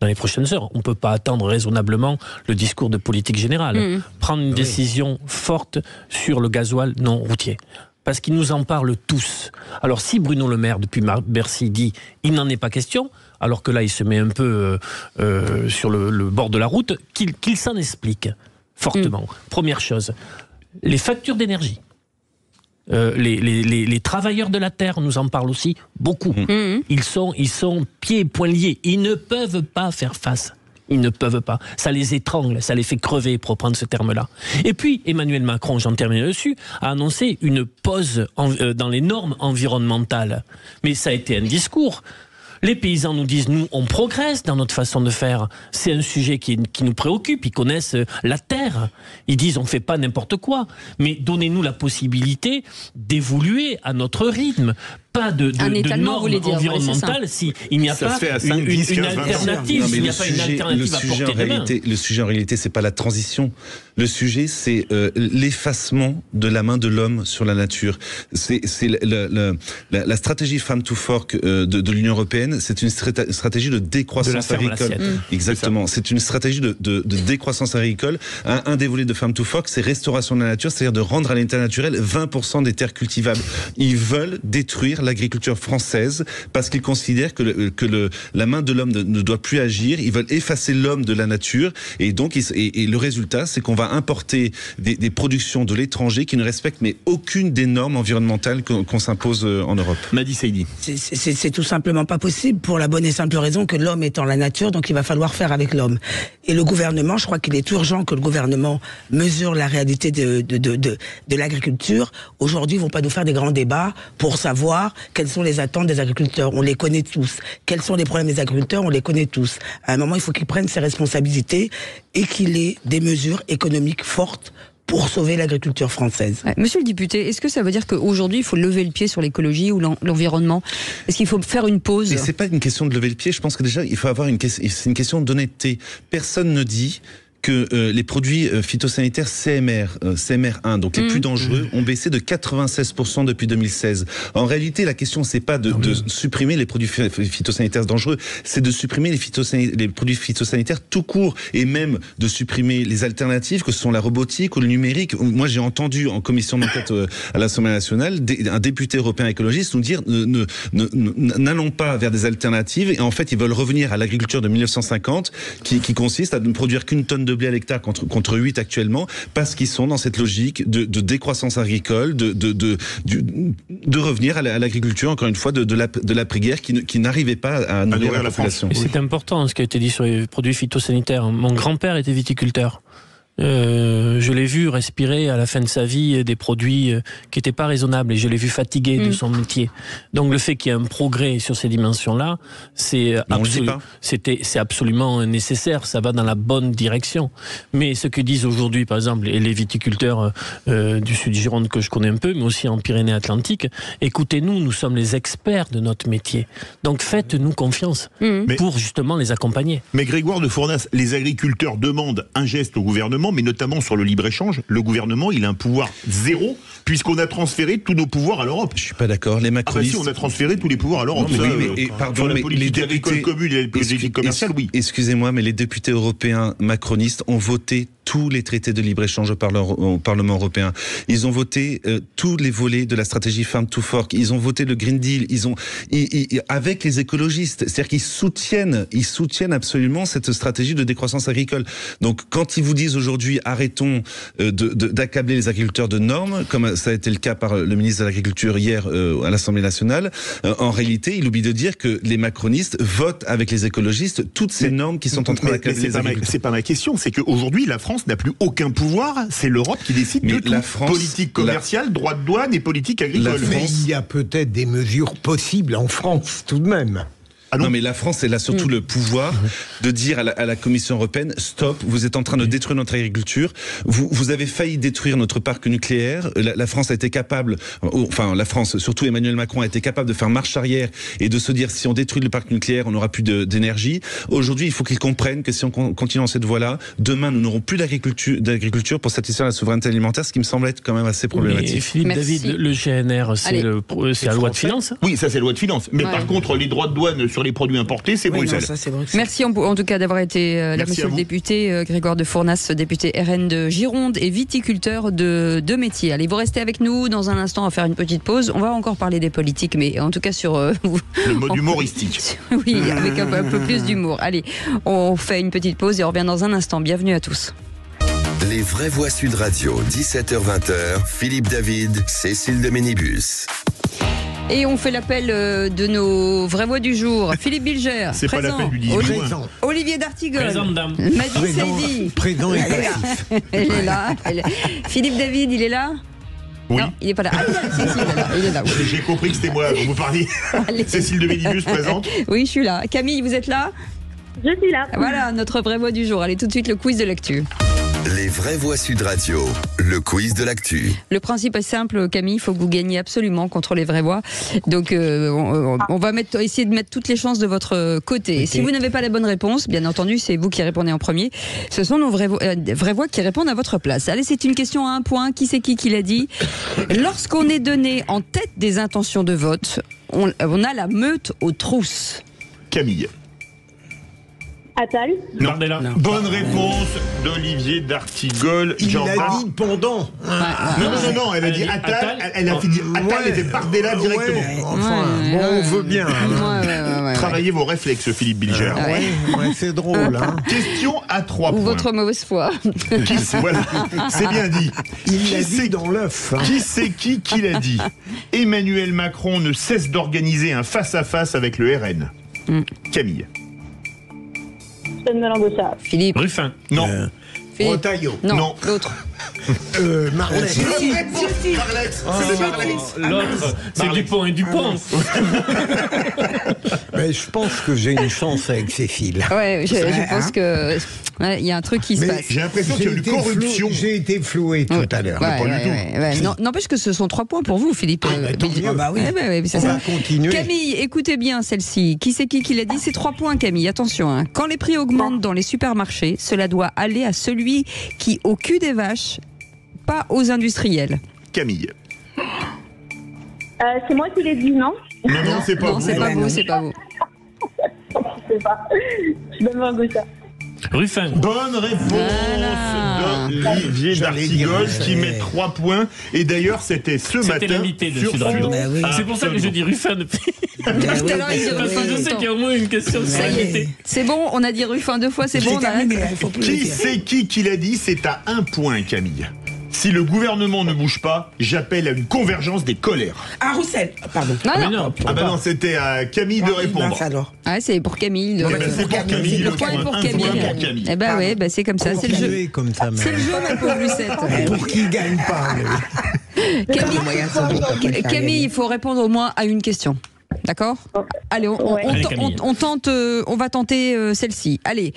on ne peut pas attendre raisonnablement le discours de politique générale, prendre une décision forte sur le gasoil non routier. Parce qu'ils nous en parlent tous. Alors si Bruno Le Maire, depuis Bercy, dit « il n'en est pas question », alors que là il se met un peu sur le bord de la route, qu'il s'en explique fortement. Première chose, les factures d'énergie. Les travailleurs de la terre nous en parlent aussi beaucoup. Ils sont pieds et poings liés. Ils ne peuvent pas faire face. Ils ne peuvent pas. Ça les étrangle, ça les fait crever, pour prendre ce terme-là. Et puis, Emmanuel Macron, j'en termine dessus, a annoncé une pause dans les normes environnementales. Mais ça a été un discours. Les paysans nous disent, nous, on progresse dans notre façon de faire. C'est un sujet qui nous préoccupe. Ils connaissent la terre. Ils disent, on ne fait pas n'importe quoi. Mais donnez-nous la possibilité d'évoluer à notre rythme. Pas de normes environnementales s'il n'y a pas une alternative. S'il n'y a pas une alternative à portée de main. Le sujet en réalité, c'est pas la transition. Le sujet, c'est l'effacement de la main de l'homme sur la nature. C'est la stratégie Farm to Fork de l'Union européenne. C'est une stratégie de décroissance agricole. Exactement. C'est une stratégie de décroissance agricole. Un des volets de Farm to Fork, c'est restauration de la nature, c'est-à-dire de rendre à l'état naturel 20% des terres cultivables. Ils veulent détruire l'agriculture française parce qu'ils considèrent que la main de l'homme ne doit plus agir. Ils veulent effacer l'homme de la nature et donc le résultat, c'est qu'on va importer des productions de l'étranger qui ne respectent mais aucune des normes environnementales qu'on s'impose en Europe. Madi Saïdi. C'est tout simplement pas possible pour la bonne et simple raison que l'homme est en la nature, donc il va falloir faire avec l'homme. Et le gouvernement, je crois qu'il est urgent que le gouvernement mesure la réalité de l'agriculture. Aujourd'hui, ils vont pas nous faire des grands débats pour savoir quelles sont les attentes des agriculteurs. On les connaît tous. Quels sont les problèmes des agriculteurs? On les connaît tous. À un moment, il faut qu'ils prennent ses responsabilités et qu'il ait des mesures économiques fortes pour sauver l'agriculture française. Ouais. Monsieur le député, est-ce que ça veut dire qu'aujourd'hui, il faut lever le pied sur l'écologie ou l'environnement? Est-ce qu'il faut faire une pause? Et c'est pas une question de lever le pied. Je pense que déjà, il faut avoir c'est une question d'honnêteté. Personne ne dit que les produits phytosanitaires CMR1, donc les plus dangereux, ont baissé de 96% depuis 2016. En réalité, la question, c'est pas de supprimer les produits phytosanitaires dangereux, c'est de supprimer les produits phytosanitaires tout court, et même de supprimer les alternatives, que ce sont la robotique ou le numérique. Moi, j'ai entendu en commission d'enquête à l'Assemblée nationale un député européen écologiste nous dire n'allons pas vers des alternatives, et en fait, ils veulent revenir à l'agriculture de 1950, qui consiste à ne produire qu'une tonne de blé à l'hectare contre 8 actuellement, parce qu'ils sont dans cette logique de décroissance agricole, de revenir à l'agriculture, encore une fois, de l'après-guerre qui n'arrivait pas à nourrir la population. C'est important ce qui a été dit sur les produits phytosanitaires. Mon grand-père était viticulteur. Je l'ai vu respirer à la fin de sa vie des produits qui n'étaient pas raisonnables, et je l'ai vu fatigué de son métier. Donc le fait qu'il y ait un progrès sur ces dimensions-là, c'est absolument nécessaire, ça va dans la bonne direction. Mais ce que disent aujourd'hui, par exemple, les viticulteurs du sud Gironde que je connais un peu, mais aussi en Pyrénées-Atlantiques, écoutez-nous, nous sommes les experts de notre métier. Donc faites-nous confiance pour justement les accompagner. Mais Grégoire de Fournas, les agriculteurs demandent un geste au gouvernement, mais notamment sur le libre-échange. Le gouvernement, il a un pouvoir zéro, puisqu'on a transféré tous nos pouvoirs à l'Europe. Je suis pas d'accord. Les macronistes... on a transféré tous les pouvoirs à l'Europe. Sur la politique agricole commune et la politique commerciale, oui. Excusez-moi, mais les députés européens macronistes ont voté tous les traités de libre-échange au Parlement européen. Ils ont voté tous les volets de la stratégie Farm to Fork. Ils ont voté le Green Deal. Avec les écologistes. C'est-à-dire qu'ils soutiennent absolument cette stratégie de décroissance agricole. Donc, quand ils vous disent aujourd'hui, arrêtons d'accabler les agriculteurs de normes, comme ça a été le cas par le ministre de l'Agriculture hier à l'Assemblée nationale, en réalité, il oublie de dire que les macronistes votent avec les écologistes toutes ces normes qui sont en train d'accabler les agriculteurs. C'est pas ma question. C'est qu'aujourd'hui, la France n'a plus aucun pouvoir, c'est l'Europe qui décide de tout. Politique commerciale, droit de douane et politique agricole. Mais il y a peut-être des mesures possibles en France, tout de même. Non, mais la France, elle a surtout le pouvoir de dire à la Commission européenne, stop, vous êtes en train de détruire notre agriculture, vous avez failli détruire notre parc nucléaire, la France a été capable, enfin la France, surtout Emmanuel Macron a été capable de faire marche arrière et de se dire, si on détruit le parc nucléaire, on n'aura plus d'énergie. Aujourd'hui, il faut qu'ils comprennent que si on continue dans cette voie-là, demain, nous n'aurons plus d'agriculture pour satisfaire la souveraineté alimentaire, ce qui me semble être quand même assez problématique. Mais Philippe David, le GNR, c'est la loi de finances. Oui, ça c'est la loi de finances. Mais par contre, les droits de douane sur les produits importés, c'est Bruxelles. Non, ça, c'est Bruxelles. Merci en tout cas d'avoir été là, monsieur le député Grégoire de Fournas, député RN de Gironde et viticulteur de métier. Allez, vous restez avec nous dans un instant, on va faire une petite pause. On va encore parler des politiques, mais en tout cas sur... le mode humoristique. Oui, avec un peu plus d'humour. Allez, on fait une petite pause et on revient dans un instant. Bienvenue à tous. Les vraies voix Sud Radio, 17h-20h, Philippe David, Cécile de Ménibus. Et on fait l'appel de nos vraies voix du jour. Philippe Bilger, c'est présent. Pas l'appel du 18 juin. Olivier D'Artigol, présent, madame. Madi Saidi, présent et passif. Elle est là. Philippe David, il est là? Oui. Non, il n'est pas là. Ah, il est là. Oui. J'ai compris que c'était moi dont vous parliez. Cécile de Ménibus présente. Oui, je suis là. Camille, vous êtes là? Je suis là. Voilà, notre vraie voix du jour. Allez, tout de suite, le quiz de l'actu. Les vraies voix Sud Radio, le quiz de l'actu. Le principe est simple, Camille, il faut que vous gagniez absolument contre les vraies voix. Donc, on va essayer de mettre toutes les chances de votre côté. Okay. Si vous n'avez pas la bonne réponse, bien entendu, c'est vous qui répondez en premier. Ce sont nos vraies voix qui répondent à votre place. Allez, c'est une question à un point. Qui c'est qui l'a dit? Lorsqu'on est donné en tête des intentions de vote, on a la meute aux trousses. Camille. Attal. Non. Bonne réponse d'Olivier D'Artigol. Il a dit pendant. Non, elle a dit Attal. Elle a fini Attal et fait Bardella directement. Enfin, on veut bien. Travaillez vos réflexes, Philippe Bilger. C'est drôle. Hein. Question à 3 points. Ou votre mauvaise foi. Voilà, c'est bien dit. Il l'a dit dans l'œuf. Qui c'est qui l'a dit? Emmanuel Macron ne cesse d'organiser un face-à-face avec le RN. Camille. Philippe. Ruffin. Non. Rotaillot. Non. L'autre. Marlex. L'autre, c'est Dupont et Dupont. Mais je pense que j'ai une chance avec ces fils. Ouais, je pense que il y a un truc qui se passe. J'ai l'impression qu'il y a une corruption. J'ai été floué tout à l'heure. Pas du tout. N'empêche que ce sont 3 points pour vous, Philippe. On va continuer. Camille, écoutez bien celle-ci. Qui c'est qui l'a dit? C'est 3 points, Camille. Attention. Hein. Quand les prix augmentent dans les supermarchés, cela doit aller à celui qui, au cul des vaches, pas aux industriels. Camille. C'est moi qui l'ai dit, non? Non, c'est pas vous. C'est pas vous, c'est pas vous. Je sais pas. Je donne un goût ça. Ruffin. Bonne réponse d'Olivier D'Artigol qui met 3 points. Et d'ailleurs, c'était matin l'invité de sur Sud Radio. C'est pour ça que je dis Ruffin depuis. Parce que je sais qu'il y a au moins une question de sanité. C'est bon, on a dit Ruffin 2 fois, c'est bon. Qui c'est qui l'a dit? C'est à 1 point, Camille. Si le gouvernement ne bouge pas, j'appelle à une convergence des colères. Ah, Roussel. Pardon. Non, c'était à Camille de répondre. Ah, c'est pour Camille. C'est pour Camille. Le point est pour Camille. Eh ben oui, c'est comme ça. C'est le jeu. C'est le jeu, ma pauvre Lucette. Pour qui gagne pas. Camille, il faut répondre au moins à une question. D'accord? Allez, on va tenter celle-ci. Allez,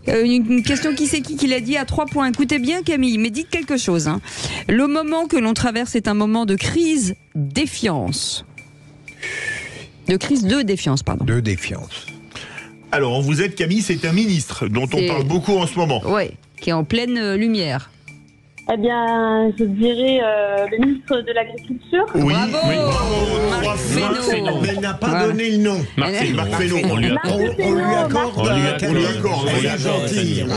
une question qui c'est qui l'a dit à 3 points. Écoutez bien, Camille, mais dites quelque chose. Hein. Le moment que l'on traverse est un moment de crise défiance. De crise de défiance, pardon. De défiance. Alors, vous êtes Camille, c'est un ministre dont on parle beaucoup en ce moment. Oui, qui est en pleine lumière. Eh bien, je dirais le ministre de l'Agriculture. Oui, Marc Fesneau. Mais elle n'a pas donné le nom. Marc Fesneau. On lui accorde. On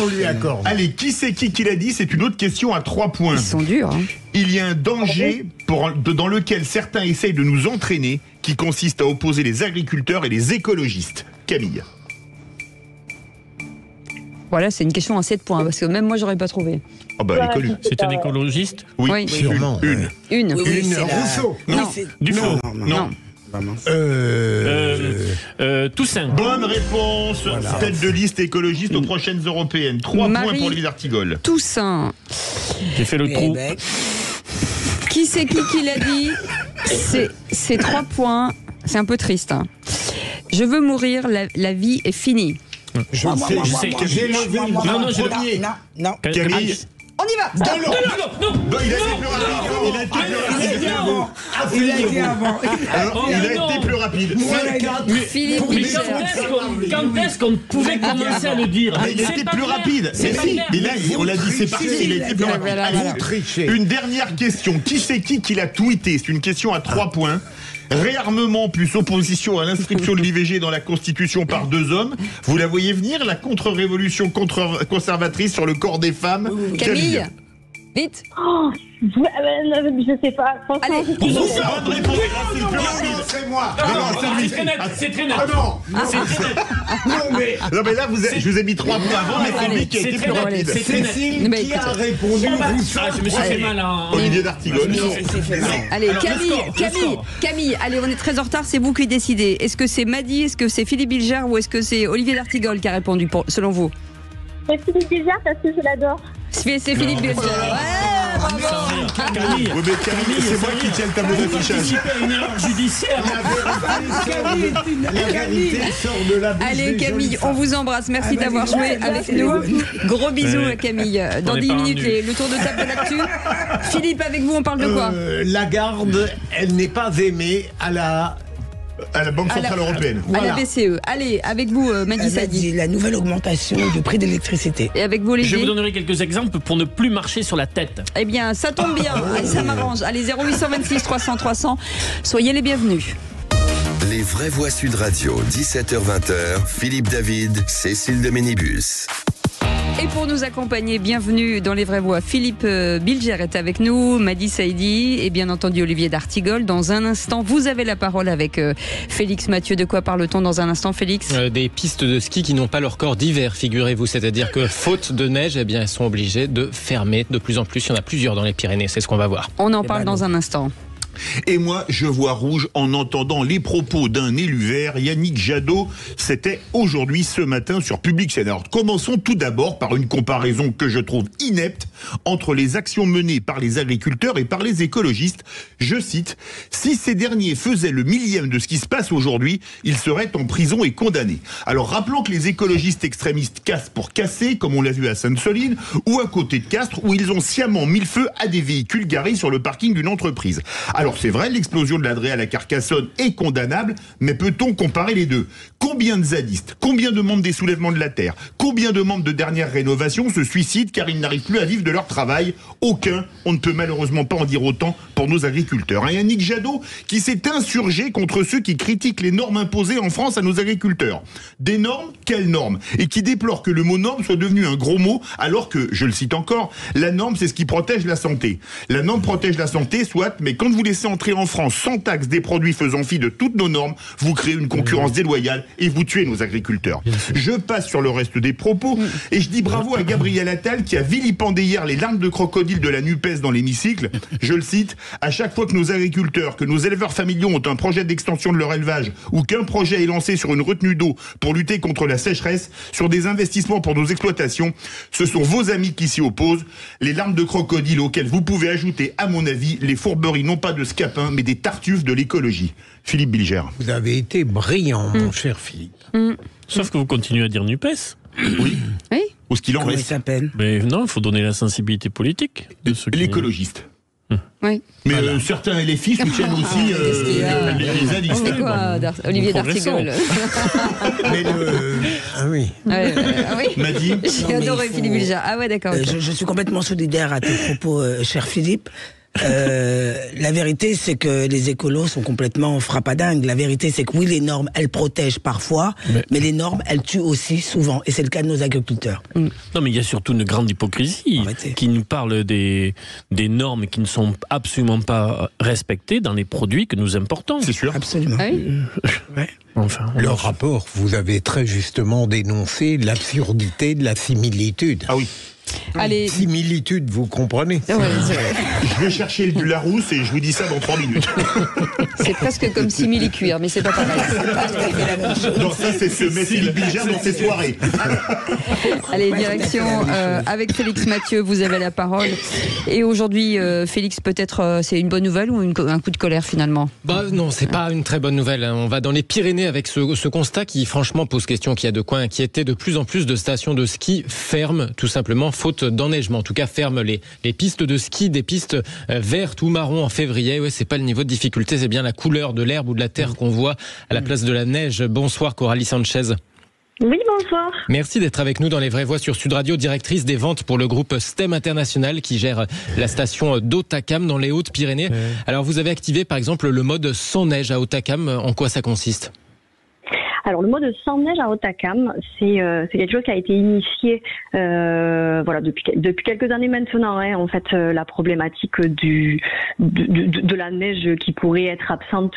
lui accorde. Allez, qui c'est qui l'a dit? C'est une autre question à 3 points. Ils sont durs. Hein. Il y a un danger dans lequel certains essayent de nous entraîner, qui consiste à opposer les agriculteurs et les écologistes. Camille. Voilà, c'est une question à 7 points, parce que même moi, j'aurais pas trouvé. Ah bah, elle est connue. C'est un écologiste? Oui, sûrement. Une. Rousseau. Non. Dufaux. Non. Toussaint. Bonne réponse. Voilà. Tête de liste écologiste aux prochaines européennes. 3 points pour Olivier D'Artigol. Toussaint. J'ai fait le trou. Qui c'est qui l'a dit? C'est 3 points. C'est un peu triste. Hein. Je veux mourir, la vie est finie. Je sais. J'ai levé le bras. Non, Non. Camille. On y va. Non, il a été plus rapide. Philippe. Quand est-ce qu'on pouvait commencer à le dire? Il a été plus rapide. Mais là, on l'a dit, c'est parti. Il a été plus rapide. Une dernière question. Qui c'est qui l'a tweeté? C'est une question à 3 points. Réarmement plus opposition à l'inscription de l'IVG dans la Constitution par 2 hommes. Vous la voyez venir, la contre-révolution conservatrice sur le corps des femmes. Camille, vite. Oh, je sais pas. Allez, c'est moi. C'est très net. Non, mais là, je vous ai mis 3 points avant, mais c'est lui qui a été plus rapide. Cécile qui a répondu. Je me suis fait mal. Olivier d'Artigol. Allez, Camille, allez, on est très en retard, c'est vous qui décidez. Est-ce que c'est Madi, est-ce que c'est Philippe Bilger ou est-ce que c'est Olivier d'Artigol qui a répondu, selon vous? C'est Philippe Bilger parce que je l'adore. C'est Philippe Bilger. Ouais, bravo. Camille, c'est moi qui tiens le tableau d'affichage. Une erreur judiciaire. La vérité sort de la bouche. Allez Camille, on vous embrasse. Merci d'avoir joué avec nous. Gros bisous Camille. Dans 10 minutes, le tour de table de l'actu. Philippe, avec vous, on parle de quoi? Lagarde, elle n'est pas aimée à la Banque Centrale Européenne. À la BCE. Allez, avec vous, Madi Sadi. La nouvelle augmentation du prix de l'électricité. Et avec vous, Olivier? Je vous donnerai quelques exemples pour ne plus marcher sur la tête. Eh bien, ça tombe bien. Allez, ça m'arrange. Allez, 0826 300 300. Soyez les bienvenus. Les vraies voix Sud Radio, 17h-20h, Philippe David, Cécile de Ménibus. Et pour nous accompagner, bienvenue dans Les Vraies Voix. Philippe Bilger est avec nous, Madi Saïdi et bien entendu Olivier d'Artigol. Dans un instant, vous avez la parole avec Félix Mathieu. De quoi parle-t-on dans un instant, Félix? Des pistes de ski qui n'ont pas leur corps d'hiver, figurez-vous. C'est-à-dire que faute de neige, eh bien, elles sont obligées de fermer de plus en plus. Il y en a plusieurs dans les Pyrénées, c'est ce qu'on va voir. On en parle dans un instant. Et moi, je vois rouge en entendant les propos d'un élu vert, Yannick Jadot. C'était aujourd'hui, ce matin, sur Public Sénat. Alors, commençons tout d'abord par une comparaison que je trouve inepte entre les actions menées par les agriculteurs et par les écologistes. Je cite, « Si ces derniers faisaient le millième de ce qui se passe aujourd'hui, ils seraient en prison et condamnés. » Alors, rappelons que les écologistes extrémistes cassent pour casser, comme on l'a vu à Sainte-Soline, ou à côté de Castres, où ils ont sciemment mis le feu à des véhicules garés sur le parking d'une entreprise. Alors c'est vrai, l'explosion de l'Adré à la Carcassonne est condamnable, mais peut-on comparer les deux? Combien de zadistes, combien de membres des soulèvements de la Terre, combien de membres de dernière rénovation se suicident car ils n'arrivent plus à vivre de leur travail? Aucun, on ne peut malheureusement pas en dire autant pour nos agriculteurs. Un Yannick Jadot qui s'est insurgé contre ceux qui critiquent les normes imposées en France à nos agriculteurs. Des normes? Quelles normes? Et qui déplore que le mot norme soit devenu un gros mot alors que, je le cite encore, la norme c'est ce qui protège la santé. La norme protège la santé, soit, mais quand vous laissez entrer en France sans taxe des produits faisant fi de toutes nos normes, vous créez une concurrence déloyale et vous tuez nos agriculteurs. Je passe sur le reste des propos et je dis bravo à Gabriel Attal qui a vilipendé hier les larmes de crocodile de la NUPES dans l'hémicycle. Je le cite, à chaque fois que nos agriculteurs, que nos éleveurs familiaux ont un projet d'extension de leur élevage ou qu'un projet est lancé sur une retenue d'eau pour lutter contre la sécheresse, sur des investissements pour nos exploitations, ce sont vos amis qui s'y opposent. Les larmes de crocodile auxquelles vous pouvez ajouter, à mon avis, les fourberies non pas de scapins, mais des tartuffes de l'écologie. Philippe Bilger. Vous avez été brillant, mon cher Philippe. Sauf que vous continuez à dire NUPES. Oui. Oui. Où est-ce qu'il en Comment il reste? s'appelle? Mais non, il faut donner la sensibilité politique de ceux qui... L'écologiste. Oui. Mais certains LFI soutiennent aussi les zadistes. C'est quoi, Olivier d'Artigol? Ah oui. Madi. J'ai adoré Philippe Bilger. Ah ouais, d'accord. Je suis complètement solidaire à tes propos, cher Philippe. La vérité, c'est que les écolos sont complètement frappadingues. La vérité, c'est que oui, les normes, elles protègent parfois, mais les normes, elles tuent aussi souvent. Et c'est le cas de nos agriculteurs. Non, mais il y a surtout une grande hypocrisie qui nous parle des normes qui ne sont absolument pas respectées dans les produits que nous importons. C'est sûr. Absolument. Ah oui. Enfin, le rapport, vous avez très justement dénoncé l'absurdité de la similitude. Ah oui. Allez. Similitude, vous comprenez? Ouais, je vais chercher du Larousse et je vous dis ça dans 3 minutes. C'est presque comme simili-cuir, mais c'est pas pareil. Non, ça c'est ce Philippe Bilger dans ses soirées. Allez, direction avec Félix Mathieu, vous avez la parole. Et aujourd'hui, Félix, peut-être c'est une bonne nouvelle ou un coup de colère finalement? Non, c'est pas une très bonne nouvelle. On va dans les Pyrénées avec ce constat qui franchement pose question, qui a de quoi inquiéter. De plus en plus de stations de ski ferment, tout simplement, faute d'enneigement. En tout cas, ferment les pistes de ski, des pistes vertes ou marron en février. Ouais, c'est pas le niveau de difficulté, c'est bien la couleur de l'herbe ou de la terre qu'on voit à la place de la neige. Bonsoir Coralie Sanchez. Oui, bonsoir. Merci d'être avec nous dans Les Vraies Voix sur Sud Radio, directrice des ventes pour le groupe STEM International qui gère la station d'Hautacam dans les Hautes-Pyrénées. Alors vous avez activé par exemple le mode sans neige à Hautacam. En quoi ça consiste ? Alors le mode sans neige à Hautacam, c'est quelque chose qui a été initié depuis quelques années maintenant. En fait, la problématique de la neige qui pourrait être absente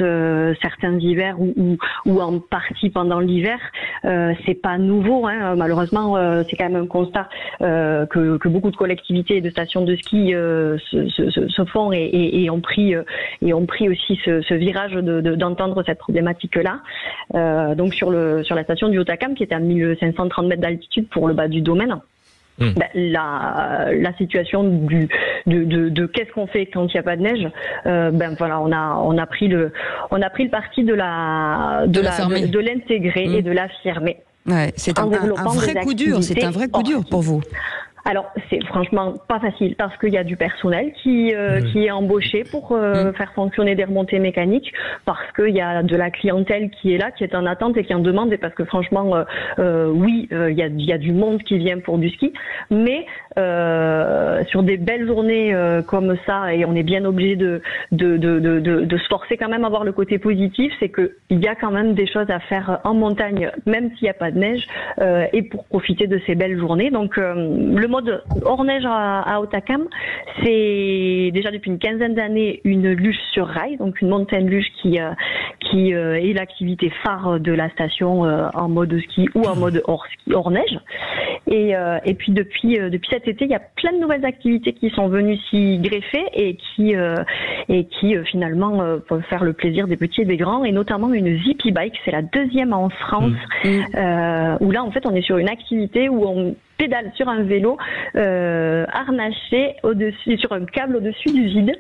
certains hivers ou en partie pendant l'hiver, c'est pas nouveau. Malheureusement, c'est quand même un constat que beaucoup de collectivités et de stations de ski se font et ont pris aussi ce virage d'entendre cette problématique-là. Donc sur la station du Hautacam qui est à 1530 mètres d'altitude pour le bas du domaine. La situation de qu'est-ce qu'on fait quand il n'y a pas de neige, on a pris le parti de l'intégrer et de l'affirmer. Ouais, c'est un vrai coup dur. C'est un vrai coup dur pour vous. Alors, c'est franchement pas facile parce qu'il y a du personnel qui est embauché pour faire fonctionner des remontées mécaniques, parce qu'il y a de la clientèle qui est là, qui est en attente et qui en demande, et parce que franchement, il y a du monde qui vient pour du ski, mais sur des belles journées comme ça, et on est bien obligé de se forcer quand même à voir le côté positif, c'est que il y a quand même des choses à faire en montagne, même s'il n'y a pas de neige, et pour profiter de ces belles journées. Donc le mode hors neige à Hautacam, c'est déjà depuis une quinzaine d'années une luge sur rail, donc une montagne luge qui est l'activité phare de la station en mode ski ou en mode hors neige. Et puis depuis cet été, il y a plein de nouvelles activités qui sont venues s'y greffer et qui finalement peuvent faire le plaisir des petits et des grands, et notamment une Zippy Bike. C'est la deuxième en France, où là en fait on est sur une activité où on pédale sur un vélo harnaché sur un câble au-dessus du vide.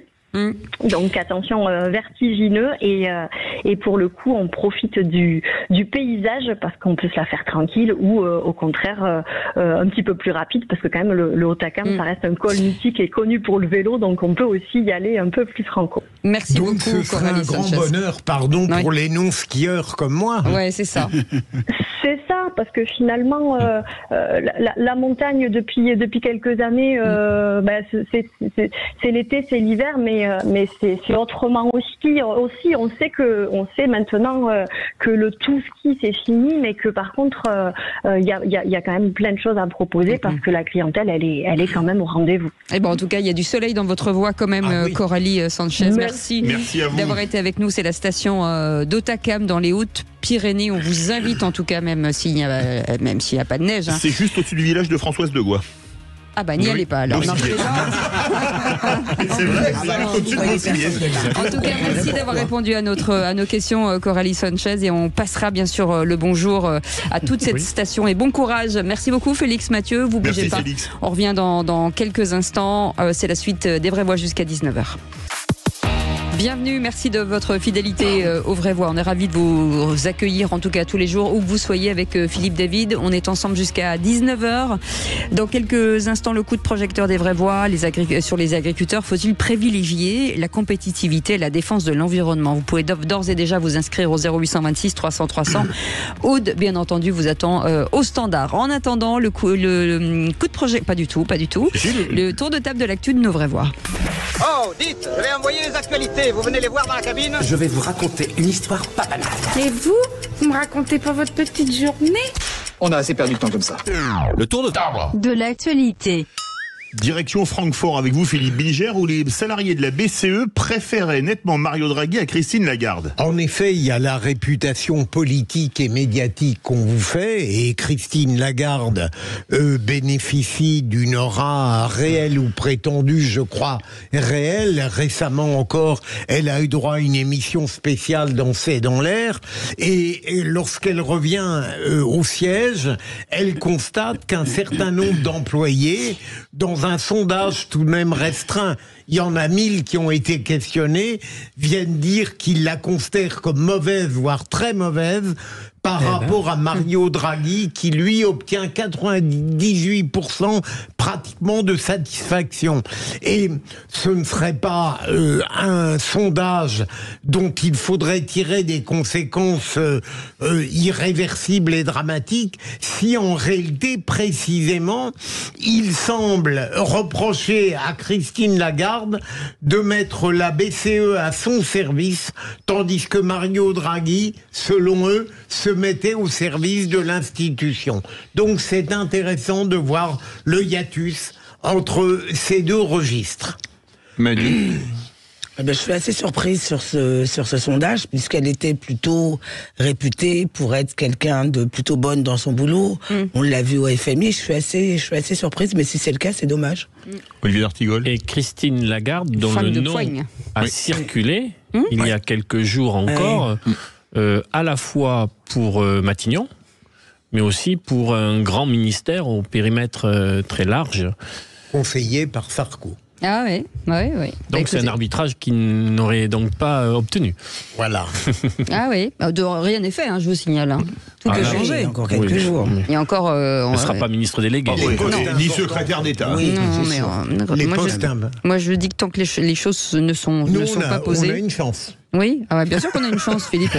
Donc attention, vertigineux, et pour le coup on profite du paysage parce qu'on peut se la faire tranquille, ou au contraire un petit peu plus rapide, parce que quand même le Hautacam ça reste un col mythique et connu pour le vélo, donc on peut aussi y aller un peu plus franco. Merci donc beaucoup. Ce serait un grand bonheur, pour les non-skieurs comme moi. Ouais, c'est ça. C'est ça, parce que finalement la montagne depuis quelques années, c'est l'été, c'est l'hiver, mais c'est autrement aussi. On sait maintenant que le tout ski c'est fini, mais que par contre il y a quand même plein de choses à proposer, parce que la clientèle elle est quand même au rendez-vous. Et en tout cas il y a du soleil dans votre voix quand même, Coralie Sanchez. Merci d'avoir été avec nous. C'est la station d'Hautacam dans les Hautes-Pyrénées. On vous invite en tout cas, même s'il n'y a pas de neige. C'est juste au-dessus du village de Françoise de Gois. Ah n'y allez pas alors. C'est vrai, au-dessus de Montigny. En tout cas, merci d'avoir répondu à nos questions, Coralie Sanchez, et on passera bien sûr le bonjour à toute cette station, et bon courage. Merci beaucoup Félix Mathieu, vous bougez pas. Félix. On revient dans quelques instants, c'est la suite des Vraies Voix jusqu'à 19h. Bienvenue, merci de votre fidélité aux Vraies Voix. On est ravis de vous accueillir, en tout cas tous les jours, où que vous soyez, avec Philippe David. On est ensemble jusqu'à 19h. Dans quelques instants, le coup de projecteur des Vraies Voix sur les agriculteurs. Faut-il privilégier la compétitivité et la défense de l'environnement? Vous pouvez d'ores et déjà vous inscrire au 0826 300 300. Aude, bien entendu, vous attend au standard. En attendant, le coup de projecteur, pas du tout. Le tour de table de l'actu de nos Vraies Voix. Oh, dites, je vais envoyer les actualités. Vous venez les voir dans la cabine? Je vais vous raconter une histoire pas banale. Et vous me racontez pas votre petite journée? On a assez perdu de temps comme ça. Le tour de table de l'actualité. Direction Francfort avec vous, Philippe Bilger, où les salariés de la BCE préféraient nettement Mario Draghi à Christine Lagarde. En effet, il y a la réputation politique et médiatique qu'on vous fait, et Christine Lagarde bénéficie d'une aura réelle ou prétendue, je crois, réelle. Récemment encore, elle a eu droit à une émission spéciale dans C'est dans l'air, et lorsqu'elle revient au siège, elle constate qu'un certain nombre d'employés, dans un sondage tout de même restreint, il y en a 1000 qui ont été questionnés, viennent dire qu'ils la considèrent comme mauvaise, voire très mauvaise, par rapport à Mario Draghi qui lui obtient 98% pratiquement de satisfaction. Et ce ne serait pas un sondage dont il faudrait tirer des conséquences irréversibles et dramatiques si en réalité précisément il semble reprocher à Christine Lagarde de mettre la BCE à son service, tandis que Mario Draghi, selon eux, se mettait au service de l'institution. Donc c'est intéressant de voir le hiatus entre ces deux registres. Manu. Je suis assez surprise sur ce sondage, puisqu'elle était plutôt réputée pour être quelqu'un de plutôt bonne dans son boulot. On l'a vu au FMI, je suis assez surprise, mais si c'est le cas, c'est dommage. Olivier d'Artigol. Et Christine Lagarde, dont le nom a circulé il y a quelques jours encore, à la fois pour Matignon, mais aussi pour un grand ministère au périmètre très large. Conseillé par Sarko. Ah oui. Donc c'est un arbitrage qu'il n'aurait donc pas obtenu. Voilà. Ah oui, rien n'est fait, je vous signale. Tout peut changer. Il y a encore quelques jours. Il y a encore. On ne sera pas ministre délégué. Ni secrétaire d'État. Oui, moi je dis que tant que les choses ne sont pas posées. On a une chance. Oui, bien sûr qu'on a une chance, Philippe.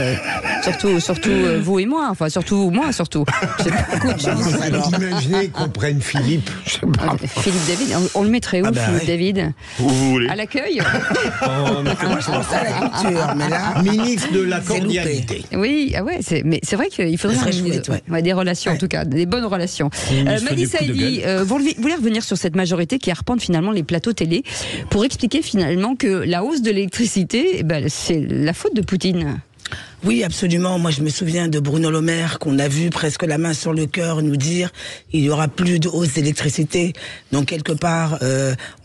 Surtout vous et moi. Enfin, surtout moi, surtout. J'ai beaucoup de chance. Imaginez qu'on prenne Philippe. Philippe David, on le mettrait où, Philippe David? Où vous voulez. À l'accueil. Moi, je pense à la culture, mais là. Ministre de la cordialité. Oui, mais c'est vrai qu'il faudrait des relations, en tout cas, des bonnes relations. Madi Saïdi, vous voulez revenir sur cette majorité qui arpente finalement les plateaux télé pour expliquer finalement que la hausse de l'électricité, c'est la faute de Poutine. Oui, absolument. Moi, je me souviens de Bruno Le Maire qu'on a vu presque la main sur le cœur nous dire il y aura plus de hausse d'électricité. Donc, quelque part,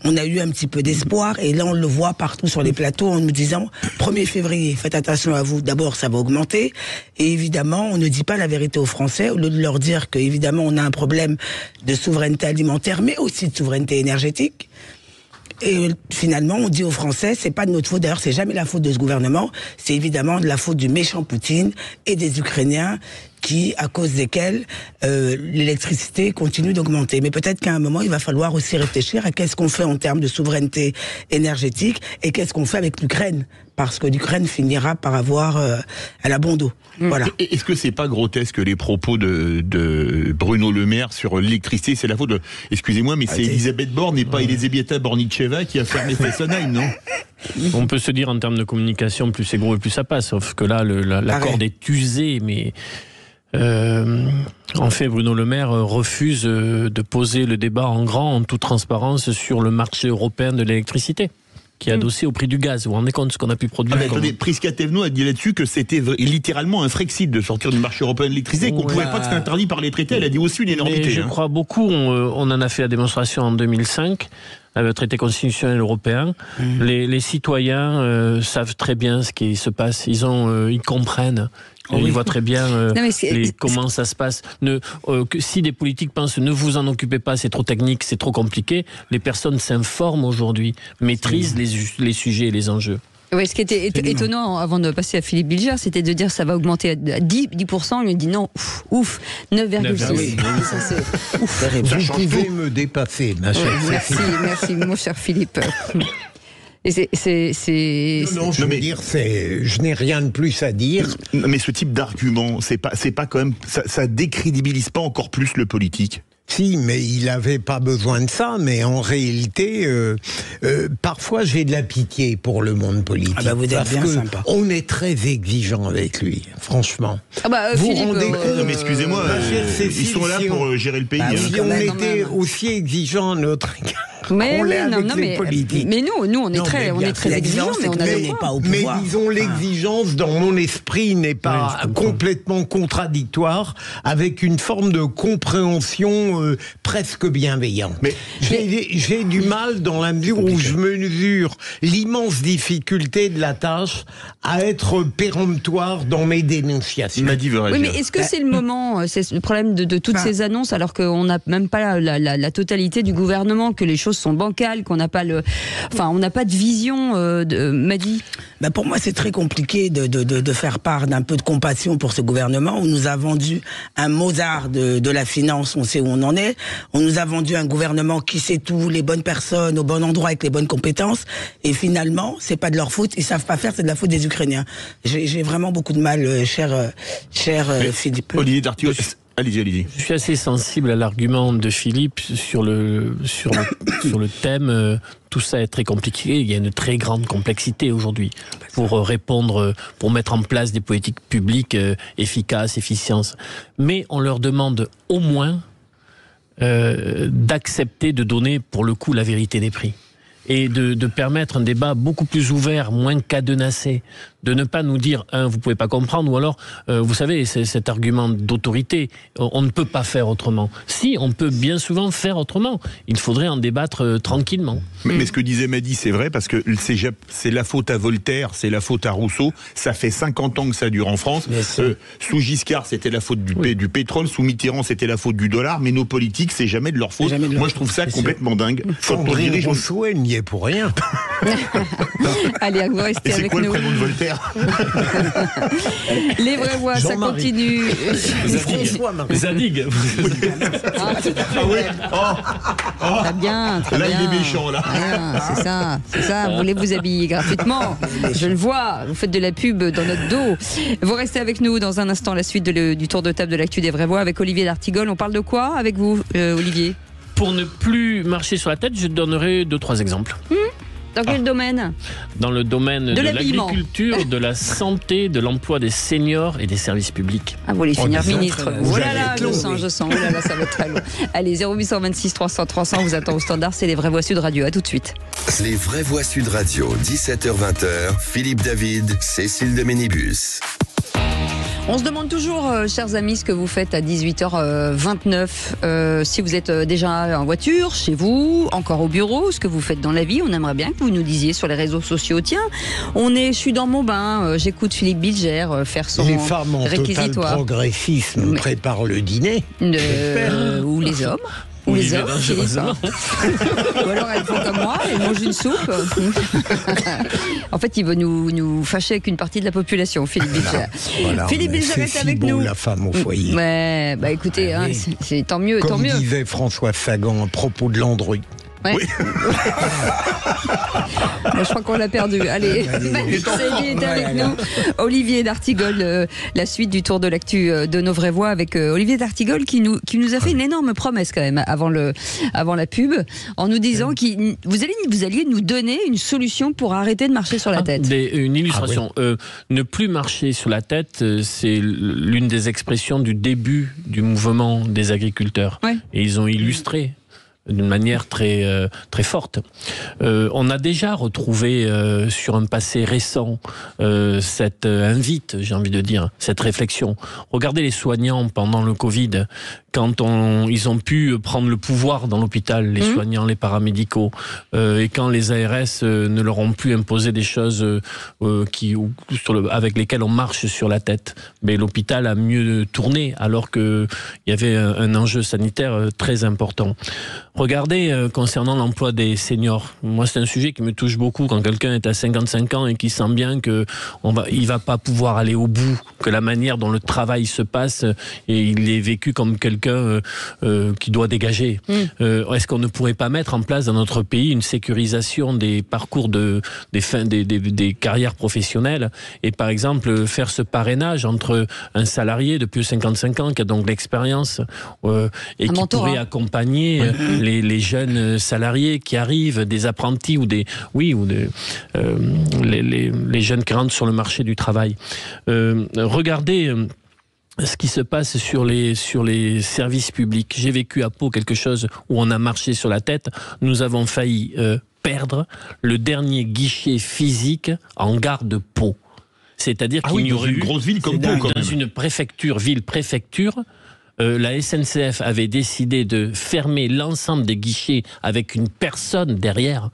on a eu un petit peu d'espoir. Et là, on le voit partout sur les plateaux en nous disant 1er février, faites attention à vous. D'abord, ça va augmenter. Et évidemment, on ne dit pas la vérité aux Français au lieu de leur dire qu'évidemment, on a un problème de souveraineté alimentaire, mais aussi de souveraineté énergétique. Et finalement, on dit aux Français, c'est pas de notre faute. D'ailleurs, c'est jamais la faute de ce gouvernement. C'est évidemment de la faute du méchant Poutine et des Ukrainiens à cause desquels l'électricité continue d'augmenter. Mais peut-être qu'à un moment, il va falloir aussi réfléchir à qu'est-ce qu'on fait en termes de souveraineté énergétique et qu'est-ce qu'on fait avec l'Ukraine. Parce que l'Ukraine finira par avoir à la bon dos. Voilà. Est-ce que c'est pas grotesque les propos de Bruno Le Maire sur l'électricité? C'est la faute de... Excusez-moi, mais c'est Elisabeth Borne et pas Elisabetta Bornicheva qui a fermé Fessenheim, non? On peut se dire en termes de communication, plus c'est gros et plus ça passe. Sauf que là, la corde est usée, mais... en fait, Bruno Le Maire refuse de poser le débat en grand, en toute transparence, sur le marché européen de l'électricité, qui est adossé au prix du gaz. Vous vous rendez compte de ce qu'on a pu produire? Attendez, Prisca Thévenot a dit là-dessus que c'était littéralement un Frexit de sortir du marché européen de l'électricité, qu'on ne pouvait pas, que c'était interdit par les traités. Elle a dit aussi une énormité. Mais je crois beaucoup, on en a fait la démonstration en 2005, le traité constitutionnel européen. Les citoyens savent très bien ce qui se passe. Ils comprennent. Ils voient très bien comment ça se passe. Que si des politiques pensent ne vous en occupez pas, c'est trop technique, c'est trop compliqué, les personnes s'informent aujourd'hui, maîtrisent les sujets et les enjeux. Oui, ce qui était étonnant avant de passer à Philippe Bilger, c'était de dire ça va augmenter à 10%. Il lui dit non, ouf, 9,6%. Vous pouvez me dépasser, ma chère. Merci, mon cher Philippe. Et je veux dire, je n'ai rien de plus à dire. Mais ce type d'argument, c'est pas quand même, ça décrédibilise pas encore plus le politique? Si, mais il n'avait pas besoin de ça. Mais en réalité, parfois j'ai de la pitié pour le monde politique. Vous êtes bien sympa. On est très exigeant avec lui, franchement. Vous rendez compte? Non, mais excusez-moi, ils sont là pour gérer le pays. Si on était aussi exigeant à notre égard. Mais nous, on est très exigeants, mais on n'avait pas au pouvoir. Mais disons, l'exigence dans mon esprit n'est pas complètement contradictoire avec une forme de compréhension presque bienveillante. Mais j'ai du mal dans la mesure où je mesure l'immense difficulté de la tâche à être péremptoire dans mes dénonciations. Oui, mais est-ce que c'est le moment, c'est le problème de toutes ces annonces, alors qu'on n'a même pas la totalité du gouvernement, que les choses choses sont bancales, qu'on n'a pas on n'a pas de vision Madi. Pour moi, c'est très compliqué de faire part d'un peu de compassion pour ce gouvernement. On nous a vendu un Mozart de la finance, on sait où on en est. On nous a vendu un gouvernement qui sait tout, les bonnes personnes au bon endroit avec les bonnes compétences. Et finalement, c'est pas de leur faute, ils savent pas faire, c'est de la faute des Ukrainiens. J'ai vraiment beaucoup de mal, cher Philippe. Olivier D'Artigol. Allez-y. Je suis assez sensible à l'argument de Philippe sur le thème. Tout ça est très compliqué. Il y a une très grande complexité aujourd'hui pour répondre, pour mettre en place des politiques publiques efficaces, efficientes. Mais on leur demande au moins d'accepter de donner pour le coup la vérité des prix. Et de permettre un débat beaucoup plus ouvert, moins cadenassé, de ne pas nous dire vous pouvez pas comprendre, ou alors vous savez, c'est cet argument d'autorité, on ne peut pas faire autrement. Si, on peut bien souvent faire autrement, il faudrait en débattre tranquillement. Mais ce que disait Madi, c'est vrai, parce que c'est la faute à Voltaire, c'est la faute à Rousseau, ça fait 50 ans que ça dure en France. Sous Giscard, c'était la faute du pétrole, sous Mitterrand, c'était la faute du dollar, mais nos politiques, c'est jamais de leur faute. Moi, je trouve ça complètement dingue. Sandrine Rousseau, elle n'y est pour rien. Allez, vous restez avec nous. Et c'est quoi le prénom de Voltaire? Les vraies voix, ça continue. Zadig. Très bien. Là, il est méchant, là. C'est ça. Vous voulez vous habiller gratuitement. Je le vois. Vous faites de la pub dans notre dos. Vous restez avec nous dans un instant, la suite du tour de table de l'actu des vraies voix avec Olivier D'Artigol. On parle de quoi avec vous, Olivier? Pour ne plus marcher sur la tête, je donnerai 2-3 exemples. Dans quel domaine? Dans le domaine de l'habillement, l'agriculture, de la santé, de l'emploi des seniors et des services publics. Vous voulez finir ministre. Oh là là, je sens. Oh là là, ça va être très long. Allez, 0826 300 300 vous attend au standard, c'est les vraies voix Sud Radio. À tout de suite. Les vraies voix Sud Radio, 17h-20h, Philippe David, Cécile de Ménibus. On se demande toujours, chers amis, ce que vous faites à 18h29. Si vous êtes déjà en voiture, chez vous, encore au bureau, ce que vous faites dans la vie. On aimerait bien que vous nous disiez sur les réseaux sociaux. Tiens, je suis dans mon bain, j'écoute Philippe Bilger faire son réquisitoire. Les femmes en total progressisme préparent le dîner. Ou les hommes. Ou les hommes, ou alors elles font comme moi, elles mangent une soupe. En fait, il veut nous fâcher avec une partie de la population, Philippe Bilger. Voilà, Philippe Bilger est avec nous. La femme au foyer. Ouais, écoutez, oui. C'est tant mieux, Comme disait François Sagan à propos de Landru. Ouais. Oui. Je crois qu'on l'a perdu. Allez, Céline est avec nous. Olivier D'Artigol, la suite du tour de l'actu de nos vraies voix avec Olivier D'Artigol qui nous a fait une énorme promesse quand même avant la pub, en nous disant que vous alliez nous donner une solution pour arrêter de marcher sur la tête. Une illustration. Ne plus marcher sur la tête, c'est l'une des expressions du début du mouvement des agriculteurs. Ouais. Et ils ont illustré d'une manière très forte. On a déjà retrouvé sur un passé récent cette invite, j'ai envie de dire, cette réflexion. Regardez les soignants pendant le Covid, quand ils ont pu prendre le pouvoir dans l'hôpital, les soignants, les paramédicaux, et quand les ARS ne leur ont plus imposé des choses avec lesquelles on marche sur la tête. Mais l'hôpital a mieux tourné alors qu'il y avait un enjeu sanitaire très important. Regardez, concernant l'emploi des seniors, moi c'est un sujet qui me touche beaucoup quand quelqu'un est à 55 ans et qui sent bien qu'il ne va pas pouvoir aller au bout, que la manière dont le travail se passe, et il est vécu comme quelqu'un qui doit dégager. Est-ce qu'on ne pourrait pas mettre en place dans notre pays une sécurisation des parcours des carrières professionnelles et par exemple faire ce parrainage entre un salarié de plus de 55 ans qui a donc l'expérience et qui pourrait accompagner les jeunes salariés qui arrivent, des apprentis ou les jeunes qui rentrent sur le marché du travail. Regardez ce qui se passe sur les services publics. J'ai vécu à Pau quelque chose où on a marché sur la tête. Nous avons failli perdre le dernier guichet physique en gare de Pau. C'est-à-dire qu'il y aurait eu, une grosse ville comme Pau, dans une ville-préfecture, la SNCF avait décidé de fermer l'ensemble des guichets avec une personne derrière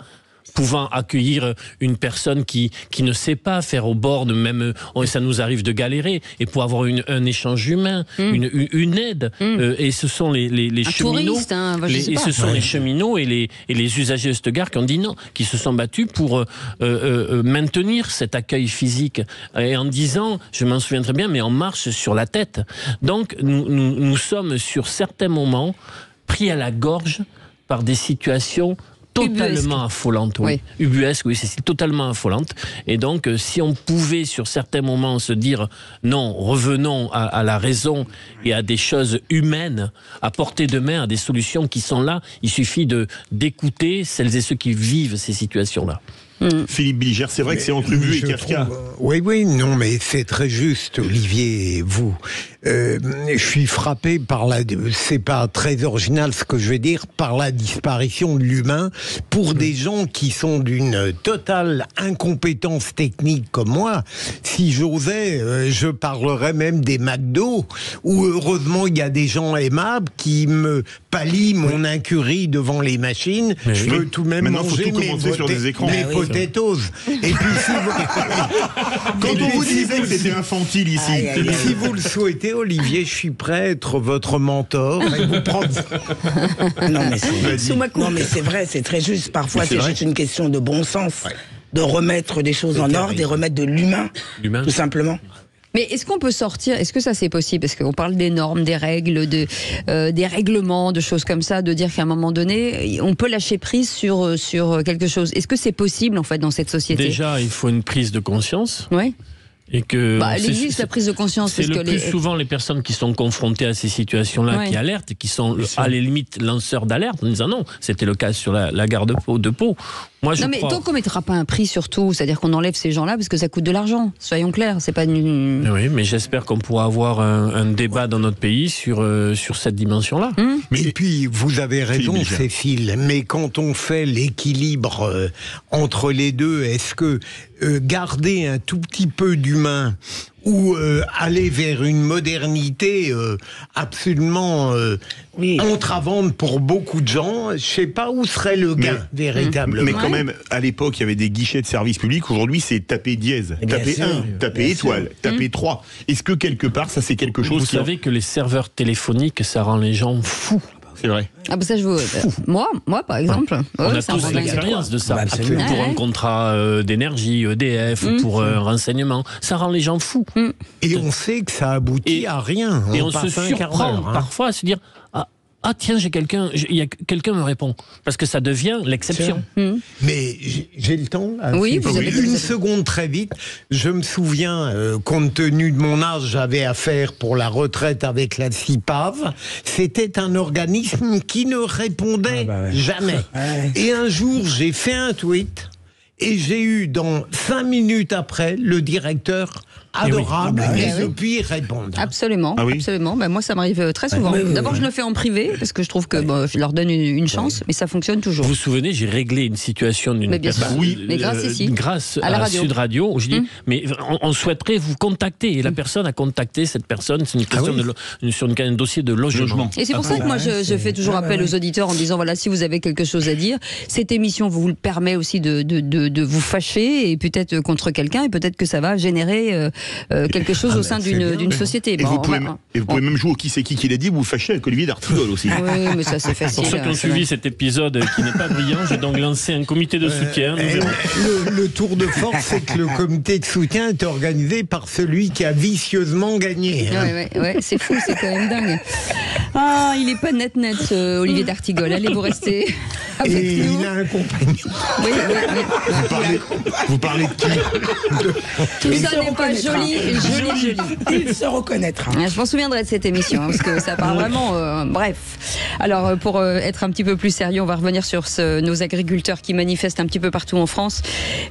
pouvant accueillir une personne qui ne sait pas faire au bord, même ça nous arrive de galérer, et pour avoir un échange humain, une aide. Et ce sont les cheminots, touriste, les cheminots et les usagers de cette gare qui ont dit non, qui se sont battus pour maintenir cet accueil physique, et en disant, je m'en souviens très bien, mais on marche sur la tête. Donc nous sommes sur certains moments pris à la gorge par des situations totalement affolante, ubuesque, oui, c'est totalement affolante. Et donc, si on pouvait sur certains moments se dire non, revenons à la raison et à des choses humaines, à portée de main, à des solutions qui sont là, il suffit d'écouter celles et ceux qui vivent ces situations-là. Philippe Bilger, c'est vrai que c'est entre Ubu et Kafka. Oui, non, mais c'est très juste, Olivier, vous. Je suis frappé par c'est pas très original ce que je vais dire, par la disparition de l'humain pour des gens qui sont d'une totale incompétence technique comme moi. Si j'osais, je parlerais même des McDo, où heureusement il y a des gens aimables qui me pallient mon incurie devant les machines. Je peux tout de même manger mes potatoes. Et puis quand on vous disait que c'était infantile ici, si vous le souhaitez, Olivier, je suis prêt à être votre mentor et vous prendre. Non mais c'est vrai, c'est très juste. Parfois c'est juste une question de bon sens, de remettre des choses en ordre et remettre de l'humain, tout simplement. Mais est-ce qu'on peut sortir, est-ce que ça c'est possible? Parce qu'on parle des normes, des règles, des règlements, de choses comme ça, de dire qu'à un moment donné, on peut lâcher prise sur quelque chose. Est-ce que c'est possible en fait dans cette société? Déjà, il faut une prise de conscience. Oui. Et que elle existe la prise de conscience. C'est le plus souvent les personnes qui sont confrontées à ces situations-là qui alertent, qui sont à la limite lanceurs d'alerte en disant non, c'était le cas sur la gare de Pau. Moi, mais tant qu'on ne mettra pas un prix surtout, c'est-à-dire qu'on enlève ces gens-là parce que ça coûte de l'argent, soyons clairs, c'est pas une... Oui, mais j'espère qu'on pourra avoir un débat dans notre pays sur cette dimension-là. Et puis, vous avez raison, Cécile, mais quand on fait l'équilibre entre les deux, est-ce que garder un tout petit peu d'humain ou aller vers une modernité absolument entravante pour beaucoup de gens, je ne sais pas où serait le gain, véritablement. Mais quand même, à l'époque, il y avait des guichets de service public. Aujourd'hui, c'est taper dièse, taper 1, taper étoile, taper 3. Est-ce que quelque part, ça c'est quelque chose Vous savez que les serveurs téléphoniques, ça rend les gens fous. C'est vrai. Ah bah ça je veux. Moi par exemple. On a tous l'expérience de ça. Pour un contrat d'énergie, EDF, pour un renseignement, ça rend les gens fous. Et on sait que ça aboutit à rien. Et on se surprend parfois à se dire ah tiens, quelqu'un me répond. Parce que ça devient l'exception. Mais j'ai le temps là. Oui, vous avez une seconde très vite. Je me souviens, compte tenu de mon âge, j'avais affaire pour la retraite avec la CIPAV. C'était un organisme qui ne répondait jamais. Et un jour, j'ai fait un tweet et j'ai eu dans 5 minutes après le directeur adorable et depuis répondre. Absolument, absolument. Ben, moi ça m'arrive très souvent. D'abord je le fais en privé parce que je trouve que je leur donne une chance, mais ça fonctionne toujours. Vous vous souvenez, j'ai réglé une situation d'une personne. Mais grâce à Sud Radio où je dis mais on souhaiterait vous contacter et la personne a contacté cette personne. C'est une question sur un dossier de logement. Et c'est pour ça que moi je fais toujours appel aux auditeurs en disant voilà, si vous avez quelque chose à dire, cette émission vous le permet aussi de vous fâcher et peut-être contre quelqu'un et peut-être que ça va générer quelque chose au sein d'une société. Et, vous pouvez même jouer au qui c'est qui l'a dit, vous fâchez avec Olivier d'Artigol aussi. Oui, mais ça c'est facile. Pour ceux qui ont suivi cet épisode qui n'est pas brillant, j'ai donc lancé un comité de soutien. Le tour de force, c'est que le comité de soutien est organisé par celui qui a vicieusement gagné. Ouais, c'est fou, c'est quand même dingue. Ah, il est pas net, Olivier d'Artigol. Allez, vous restez avec nous. Il a un compagnon. Vous parlez de qui? Tout ça n'est pas joli. Il se reconnaîtra. Je m'en souviendrai de cette émission, parce que ça part vraiment... bref. Alors, pour être un petit peu plus sérieux, on va revenir sur nos agriculteurs qui manifestent un petit peu partout en France.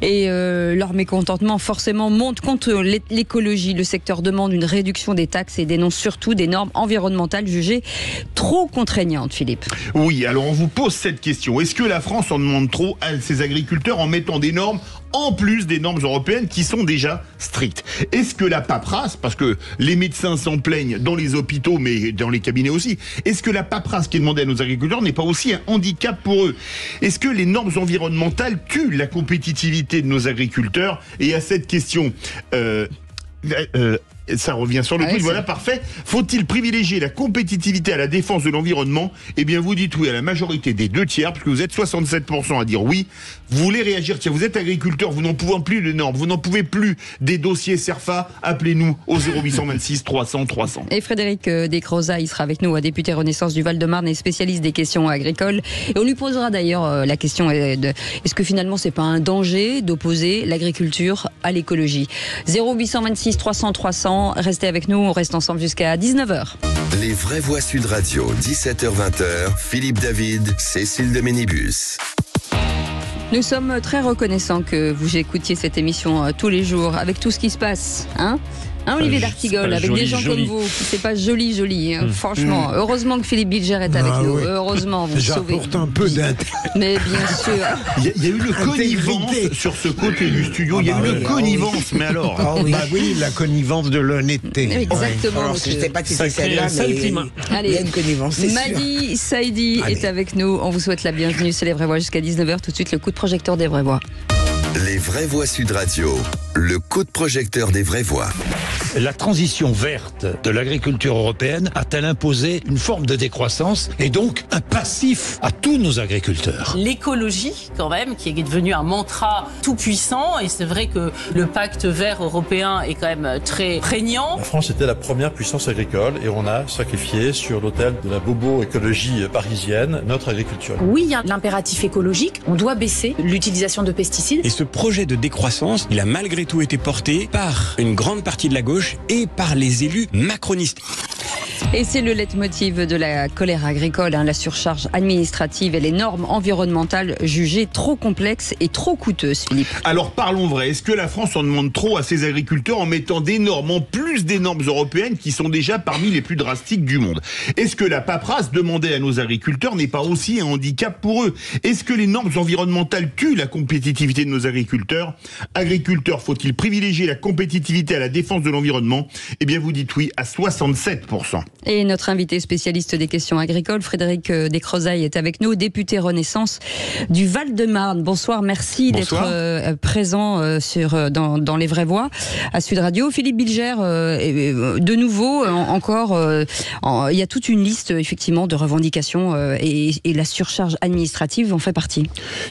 Et leur mécontentement, forcément, monte contre l'écologie. Le secteur demande une réduction des taxes et dénonce surtout des normes environnementales jugées trop contraignantes, Philippe. Oui, alors on vous pose cette question. trop? Est-ce que la France en demande trop à ses agriculteurs en mettant des normes en plus des normes européennes qui sont déjà strictes? Est-ce que la paperasse, parce que les médecins s'en plaignent dans les hôpitaux mais dans les cabinets aussi, est-ce que la paperasse qui est demandée à nos agriculteurs n'est pas aussi un handicap pour eux? Est-ce que les normes environnementales tuent la compétitivité de nos agriculteurs? Et à cette question, ça revient sur le quiz, voilà, parfait. Faut-il privilégier la compétitivité à la défense de l'environnement? Eh bien, vous dites oui à la majorité des 2/3, puisque vous êtes 67% à dire oui. Vous voulez réagir? Tiens, vous êtes agriculteur, vous n'en pouvez plus de normes, vous n'en pouvez plus des dossiers CERFA, appelez-nous au 0826 300 300. Et Frédéric Descrozaille sera avec nous, député Renaissance du Val-de-Marne et spécialiste des questions agricoles. Et on lui posera d'ailleurs la question est-ce que finalement c'est pas un danger d'opposer l'agriculture à l'écologie? 0826 300 300. Restez avec nous, on reste ensemble jusqu'à 19h. Les vraies voix Sud Radio, 17h-20h, Philippe David, Cécile de Ménibus. Nous sommes très reconnaissants que vous écoutiez cette émission tous les jours, avec tout ce qui se passe, hein Olivier d'Artigol, avec des gens comme vous, c'est pas joli, franchement. Heureusement que Philippe Bilger est avec nous. Oui. Heureusement, vous sauvez. J'apporte un peu Mais bien sûr. Il y a eu le connivence sur ce côté du studio. Il y a eu le connivence, mais alors. Oui, la connivence de l'honnêteté. Exactement. Alors, je ne sais pas si c'est celle-là, mais il y a une connivence, c'est sûr. Madi Saïdi est avec nous. On vous souhaite la bienvenue. C'est les vraies voix jusqu'à 19h. Tout de suite, le coup de projecteur des vraies voix. Les vraies voix Sud Radio, le coup de projecteur des vraies voix. La transition verte de l'agriculture européenne a-t-elle imposé une forme de décroissance et donc un passif à tous nos agriculteurs? L'écologie, quand même, qui est devenue un mantra tout puissant, et c'est vrai que le pacte vert européen est quand même très prégnant. La France était la première puissance agricole et on a sacrifié sur l'autel de la bobo-écologie parisienne notre agriculture. Oui, il y a l'impératif écologique, on doit baisser l'utilisation de pesticides. Et ce projet de décroissance, il a malgré tout été porté par une grande partie de la gauche et par les élus macronistes. Et c'est le leitmotiv de la colère agricole, la surcharge administrative et les normes environnementales jugées trop complexes et trop coûteuses, Philippe. Alors parlons vrai, est-ce que la France en demande trop à ses agriculteurs en mettant des normes, en plus des normes européennes qui sont déjà parmi les plus drastiques du monde? Est-ce que la paperasse demandée à nos agriculteurs n'est pas aussi un handicap pour eux? Est-ce que les normes environnementales tuent la compétitivité de nos agriculteurs? Agriculteurs, faut-il privilégier la compétitivité à la défense de l'environnement? Eh bien vous dites oui à 67%. Et notre invité spécialiste des questions agricoles, Frédéric Descrozaille, est avec nous, député Renaissance du Val-de-Marne. Bonsoir, merci d'être présent dans les vraies voix à Sud Radio. Philippe Bilger, de nouveau, encore, il y a toute une liste effectivement de revendications et la surcharge administrative en fait partie.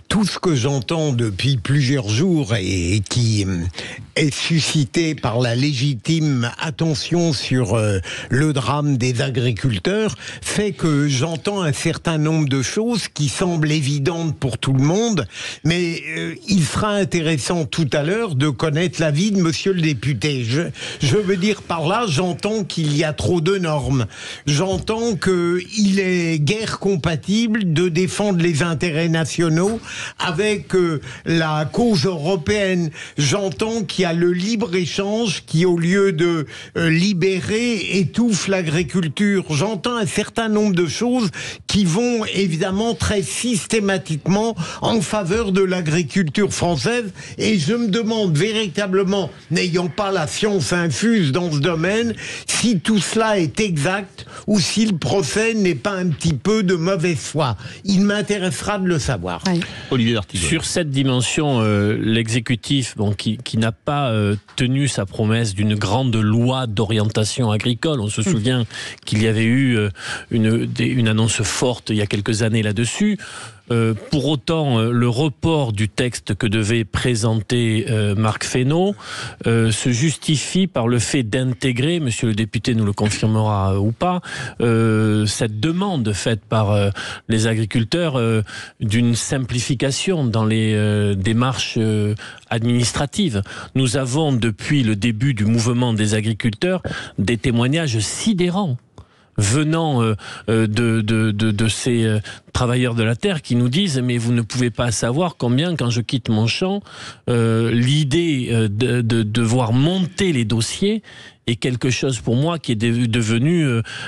Tout ce que j'entends depuis plusieurs jours et qui est suscité par la légitime attention sur le drame des agriculteurs fait que j'entends un certain nombre de choses qui semblent évidentes pour tout le monde, mais il sera intéressant tout à l'heure de connaître l'avis de monsieur le député. Je veux dire par là, j'entends qu'il y a trop de normes. J'entends qu'il est guère compatible de défendre les intérêts nationaux avec la cause européenne. J'entends qu'il y a le libre-échange qui, au lieu de libérer, étouffe l'agriculture. J'entends un certain nombre de choses qui vont évidemment très systématiquement en faveur de l'agriculture française, et je me demande véritablement, n'ayant pas la science infuse dans ce domaine, si tout cela est exact ou si le procès n'est pas un petit peu de mauvaise foi. Il m'intéressera de le savoir. Oui. Olivier d'Artigol. Sur cette dimension, l'exécutif, qui n'a pas tenu sa promesse d'une grande loi d'orientation agricole, on se souvient qu'il y avait eu une annonce forte il y a quelques années là-dessus. Pour autant, le report du texte que devait présenter Marc Fesneau se justifie par le fait d'intégrer, monsieur le député nous le confirmera ou pas, cette demande faite par les agriculteurs d'une simplification dans les démarches administratives. Nous avons, depuis le début du mouvement des agriculteurs, des témoignages sidérants venant de travailleurs de la terre qui nous disent mais vous ne pouvez pas savoir combien quand je quitte mon champ, l'idée de devoir monter les dossiers est quelque chose pour moi qui est devenu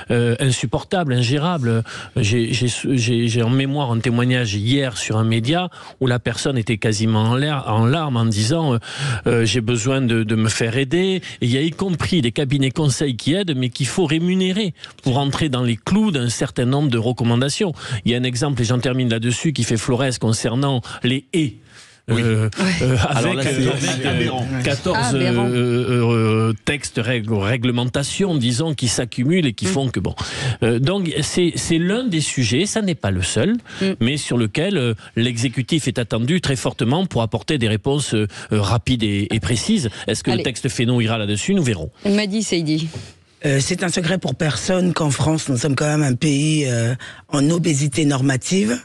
insupportable, ingérable. J'ai en mémoire un témoignage hier sur un média où la personne était quasiment en larmes en disant j'ai besoin de me faire aider. Et il y a y compris des cabinets conseils qui aident, mais qu'il faut rémunérer pour entrer dans les clous d'un certain nombre de recommandations. Il y a un exemple, et j'en termine là-dessus, qui fait Flores concernant les haies. Avec 14 textes, réglementations, disons, qui s'accumulent et qui font que bon. Donc c'est l'un des sujets, ça n'est pas le seul, mais sur lequel l'exécutif est attendu très fortement pour apporter des réponses rapides et précises. Est-ce que le texte Fesneau ira là-dessus? Nous verrons. Madi Saïdi. C'est un secret pour personne qu'en France, nous sommes quand même un pays en obésité normative.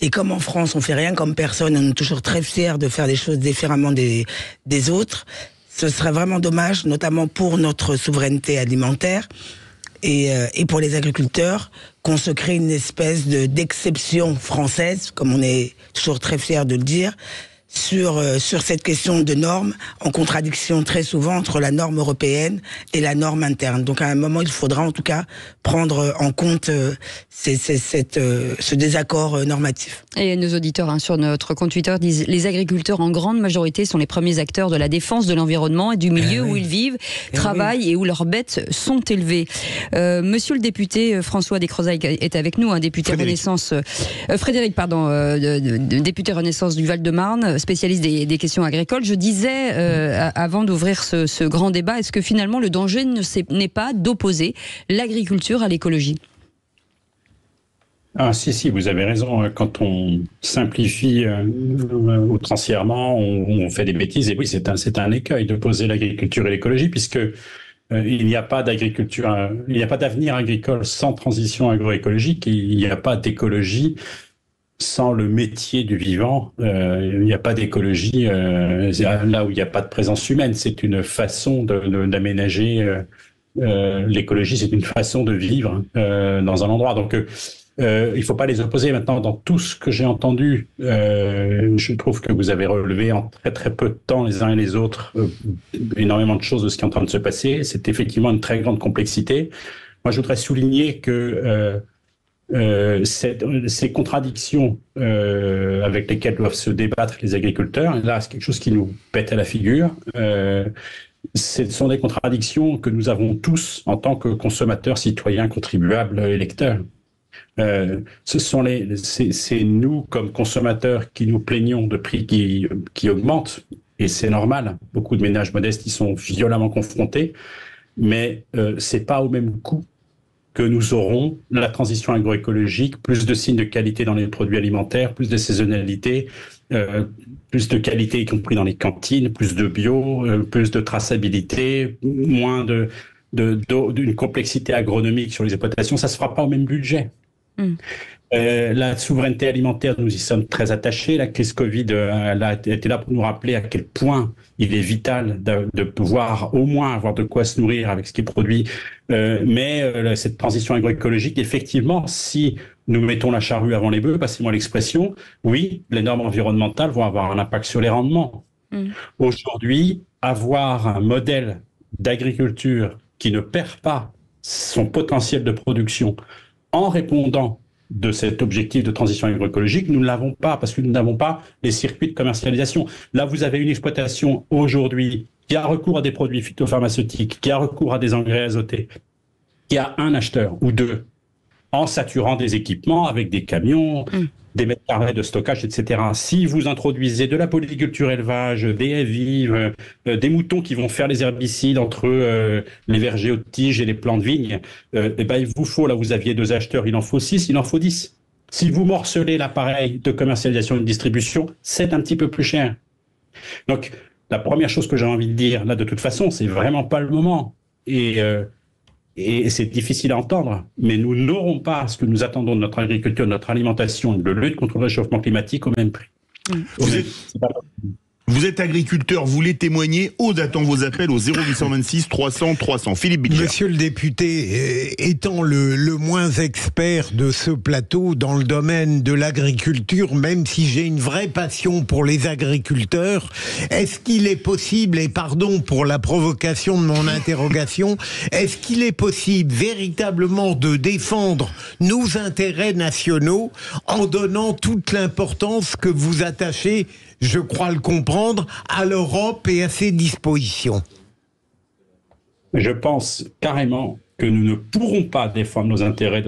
Et comme en France, on fait rien comme personne, on est toujours très fiers de faire des choses différemment des autres. Ce serait vraiment dommage, notamment pour notre souveraineté alimentaire et pour les agriculteurs, qu'on se crée une espèce d'exception française, comme on est toujours très fiers de le dire, sur cette question de normes, en contradiction très souvent entre la norme européenne et la norme interne. Donc à un moment, il faudra en tout cas prendre en compte ce désaccord normatif. Et nos auditeurs sur notre compte Twitter disent « Les agriculteurs en grande majorité sont les premiers acteurs de la défense de l'environnement et du milieu où ils vivent, travaillent et où leurs bêtes sont élevées ». Monsieur le député François Descrozaille est avec nous, un député Renaissance, député Renaissance du Val-de-Marne, spécialiste des questions agricoles. Je disais, avant d'ouvrir ce grand débat, est-ce que finalement le danger n'est pas d'opposer l'agriculture à l'écologie? Ah si, vous avez raison. Quand on simplifie outrancièrement, on fait des bêtises. Et oui, c'est un écueil d'opposer l'agriculture et l'écologie, puisque il n'y a pas d'agriculture, il n'y a pas d'avenir agricole sans transition agroécologique. Il n'y a pas d'écologie sans le métier du vivant. Il n'y a pas d'écologie là où il n'y a pas de présence humaine. C'est une façon d'aménager. L'écologie, c'est une façon de vivre dans un endroit. Donc, il ne faut pas les opposer. Maintenant, dans tout ce que j'ai entendu, je trouve que vous avez relevé en très très peu de temps les uns et les autres énormément de choses de ce qui est en train de se passer. C'est effectivement une très grande complexité. Moi, je voudrais souligner que ces contradictions avec lesquelles doivent se débattre les agriculteurs, là, c'est quelque chose qui nous pète à la figure. Ce sont des contradictions que nous avons tous en tant que consommateurs, citoyens, contribuables, électeurs. C'est nous, comme consommateurs, qui nous plaignons de prix qui augmentent, et c'est normal. Beaucoup de ménages modestes y sont violemment confrontés, mais c'est pas au même coût que nous aurons la transition agroécologique, plus de signes de qualité dans les produits alimentaires, plus de saisonnalité, plus de qualité y compris dans les cantines, plus de bio, plus de traçabilité, moins d'une complexité agronomique sur les exploitations. Ça ne se fera pas au même budget. La souveraineté alimentaire, nous y sommes très attachés. La crise Covid elle a été là pour nous rappeler à quel point il est vital de pouvoir au moins avoir de quoi se nourrir avec ce qui est produit. Mais cette transition agroécologique, effectivement, si nous mettons la charrue avant les bœufs, passez-moi l'expression, oui, les normes environnementales vont avoir un impact sur les rendements. Aujourd'hui, avoir un modèle d'agriculture qui ne perd pas son potentiel de production en répondant de cet objectif de transition agroécologique, nous ne l'avons pas parce que nous n'avons pas les circuits de commercialisation. Là, vous avez une exploitation aujourd'hui qui a recours à des produits phytopharmaceutiques, qui a recours à des engrais azotés, qui a un acheteur ou deux, en saturant des équipements avec des camions, des mètres carrés de stockage, etc. Si vous introduisez de la polyculture élevage, des haies vives, des moutons qui vont faire les herbicides entre les vergers hautes tiges et les plants de vigne, il vous faut, là vous aviez 2 acheteurs, il en faut 6, il en faut 10. Si vous morcelez l'appareil de commercialisation et de distribution, c'est un petit peu plus cher. Donc, la première chose que j'ai envie de dire, là de toute façon, c'est vraiment pas le moment. Et c'est difficile à entendre, mais nous n'aurons pas ce que nous attendons de notre agriculture, de notre alimentation, de lutte contre le réchauffement climatique au même prix. Vous êtes agriculteur, vous voulez témoigner, Aude attend vos appels au 0826 300 300. Philippe Bilger. Monsieur le député, étant le moins expert de ce plateau dans le domaine de l'agriculture, même si j'ai une vraie passion pour les agriculteurs, est-ce qu'il est possible, et pardon pour la provocation de mon interrogation, est-ce qu'il est possible véritablement de défendre nos intérêts nationaux en donnant toute l'importance que vous attachez, je crois le comprendre, à l'Europe et à ses dispositions? Je pense carrément que nous ne pourrons pas défendre nos intérêts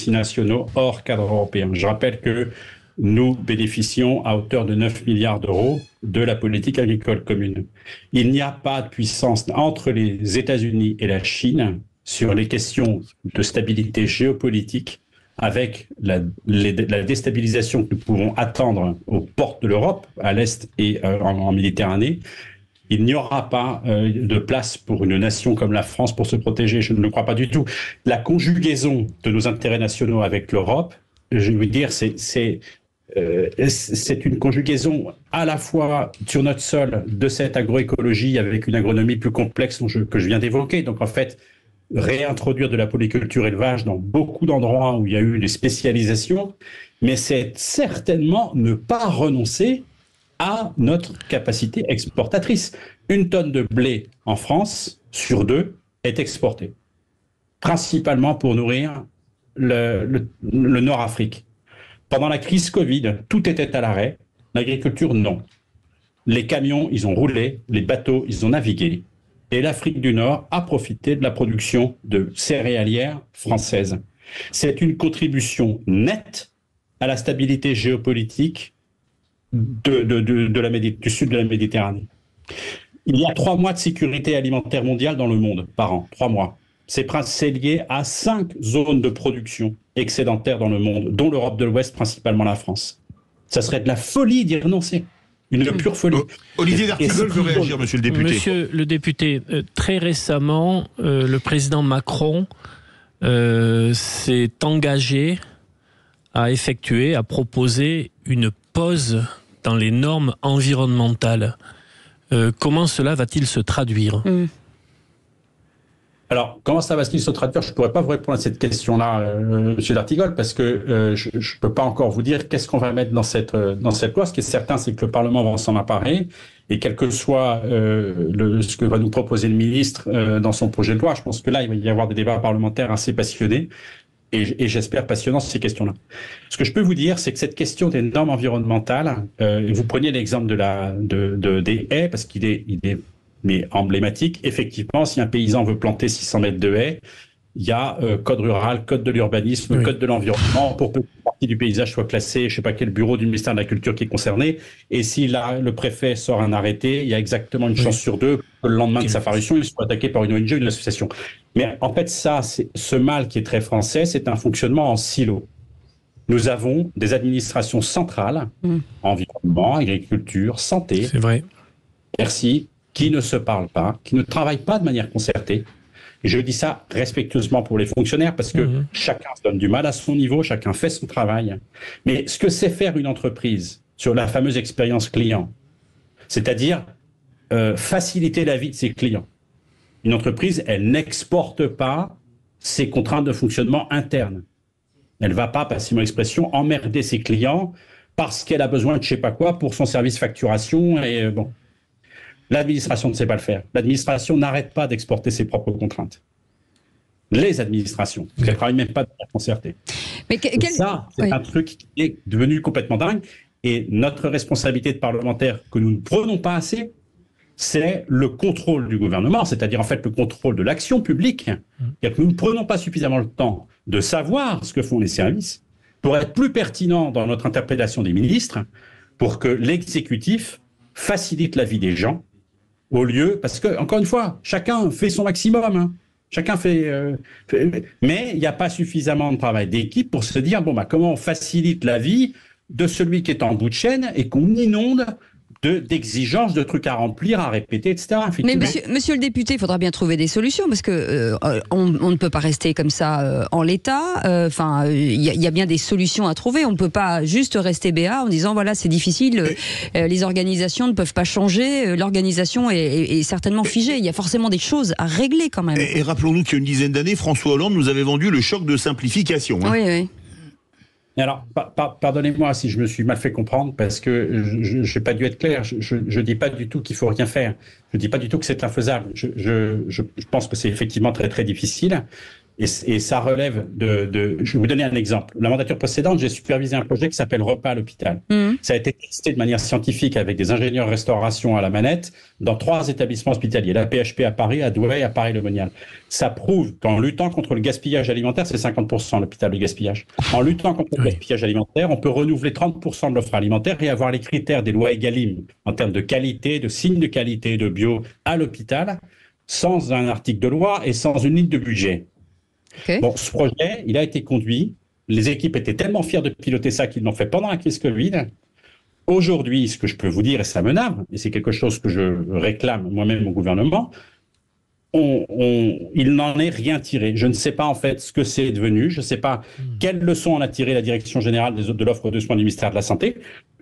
nationaux hors cadre européen. Je rappelle que nous bénéficions à hauteur de 9 milliards d'euros de la politique agricole commune. Il n'y a pas de puissance entre les États-Unis et la Chine sur les questions de stabilité géopolitique, avec la déstabilisation que nous pouvons attendre aux portes de l'Europe, à l'Est et en Méditerranée. Il n'y aura pas de place pour une nation comme la France pour se protéger. Je ne le crois pas du tout. La conjugaison de nos intérêts nationaux avec l'Europe, je veux dire, c'est une conjugaison à la fois sur notre sol de cette agroécologie avec une agronomie plus complexe que je viens d'évoquer. Donc en fait, réintroduire de la polyculture élevage dans beaucoup d'endroits où il y a eu des spécialisations, mais c'est certainement ne pas renoncer à notre capacité exportatrice. 1 tonne de blé en France sur 2 est exportée, principalement pour nourrir le Nord-Afrique. Pendant la crise Covid, tout était à l'arrêt, l'agriculture non. Les camions, ils ont roulé, les bateaux, ils ont navigué. Et l'Afrique du Nord a profité de la production de céréalières françaises. C'est une contribution nette à la stabilité géopolitique du sud de la Méditerranée. Il y a 3 mois de sécurité alimentaire mondiale dans le monde par an, 3 mois. C'est lié à 5 zones de production excédentaires dans le monde, dont l'Europe de l'Ouest, principalement la France. Ça serait de la folie d'y renoncer. Une pure folie. Olivier D'Artigol veut réagir, monsieur le député. Monsieur le député, très récemment, le président Macron s'est engagé à proposer une pause dans les normes environnementales. Comment cela va-t-il se traduire ? Alors, comment ça va-t-il se traduire ? Je ne pourrais pas vous répondre à cette question-là, monsieur D'Artigol, parce que je ne peux pas encore vous dire qu'est-ce qu'on va mettre dans cette loi. Ce qui est certain, c'est que le Parlement va s'en emparer, et quel que soit ce que va nous proposer le ministre dans son projet de loi, je pense que là, il va y avoir des débats parlementaires assez passionnés, et j'espère passionnants sur ces questions-là. Ce que je peux vous dire, c'est que cette question des normes environnementales, vous preniez l'exemple des haies, parce qu'il est mais emblématique. Effectivement, si un paysan veut planter 600 mètres de haies, il y a code rural, code de l'urbanisme, code de l'environnement, pour que une partie du paysage soit classée, je ne sais pas quel bureau du ministère de la Culture qui est concerné. Et si le préfet sort un arrêté, il y a exactement une chance sur 2 que le lendemain de sa parution, il soit attaqué par une ONG ou une association. Mais en fait, ce mal qui est très français, c'est un fonctionnement en silo. Nous avons des administrations centrales, environnement, agriculture, santé. C'est vrai. Merci. Qui ne se parlent pas, qui ne travaillent pas de manière concertée. Et je dis ça respectueusement pour les fonctionnaires, parce que chacun se donne du mal à son niveau, chacun fait son travail. Mais ce que sait faire une entreprise sur la fameuse expérience client, c'est-à-dire faciliter la vie de ses clients. Une entreprise, elle n'exporte pas ses contraintes de fonctionnement internes. Elle ne va pas, passez-moi l'expression, emmerder ses clients parce qu'elle a besoin de je ne sais pas quoi pour son service facturation et bon. L'administration ne sait pas le faire. L'administration n'arrête pas d'exporter ses propres contraintes. Les administrations, elles ne travaillent même pas de manière concertée. Mais ça, c'est un truc qui est devenu complètement dingue. Et notre responsabilité de parlementaire que nous ne prenons pas assez, c'est le contrôle du gouvernement, c'est-à-dire en fait le contrôle de l'action publique. C'est-à-dire que nous ne prenons pas suffisamment le temps de savoir ce que font les services pour être plus pertinents dans notre interprétation des ministres, pour que l'exécutif facilite la vie des gens. Au lieu, parce que, encore une fois, chacun fait son maximum. Hein. Chacun mais il n'y a pas suffisamment de travail d'équipe pour se dire, comment on facilite la vie de celui qui est en bout de chaîne et qu'on inonde d'exigences, de trucs à remplir, à répéter, etc. Mais monsieur le député, il faudra bien trouver des solutions, parce que on ne peut pas rester comme ça en l'état. Enfin, il y a bien des solutions à trouver. On ne peut pas juste rester béat en disant voilà, c'est difficile, les organisations ne peuvent pas changer, l'organisation est certainement figée. Il y a forcément des choses à régler quand même. Et rappelons-nous qu'il y a une dizaine d'années, François Hollande nous avait vendu le choc de simplification. Hein. Oui, oui. Alors, pardonnez-moi si je me suis mal fait comprendre, parce que je n'ai pas dû être clair. Je dis pas du tout qu'il faut rien faire. Je dis pas du tout que c'est infaisable. Je pense que c'est effectivement très très difficile. Et ça relève de... Je vais vous donner un exemple. La mandature précédente, j'ai supervisé un projet qui s'appelle Repas à l'hôpital. Ça a été testé de manière scientifique avec des ingénieurs restauration à la manette dans 3 établissements hospitaliers. La PHP à Paris, à Douai et à Paris-le-Monial. Ça prouve qu'en luttant contre le gaspillage alimentaire, c'est 50% l'hôpital de gaspillage. En luttant contre le gaspillage alimentaire, on peut renouveler 30% de l'offre alimentaire et avoir les critères des lois Egalim en termes de qualité, de signes de qualité, de bio à l'hôpital, sans un article de loi et sans une ligne de budget. Okay. Bon, ce projet, il a été conduit. Les équipes étaient tellement fiers de piloter ça qu'ils l'ont fait pendant la crise Covid. Aujourd'hui, ce que je peux vous dire, et ça me nave, et c'est quelque chose que je réclame moi-même au gouvernement, il n'en est rien tiré. Je ne sais pas en fait ce que c'est devenu. Je ne sais pas quelles leçons en a tiré la direction générale de l'offre de soins du ministère de la Santé.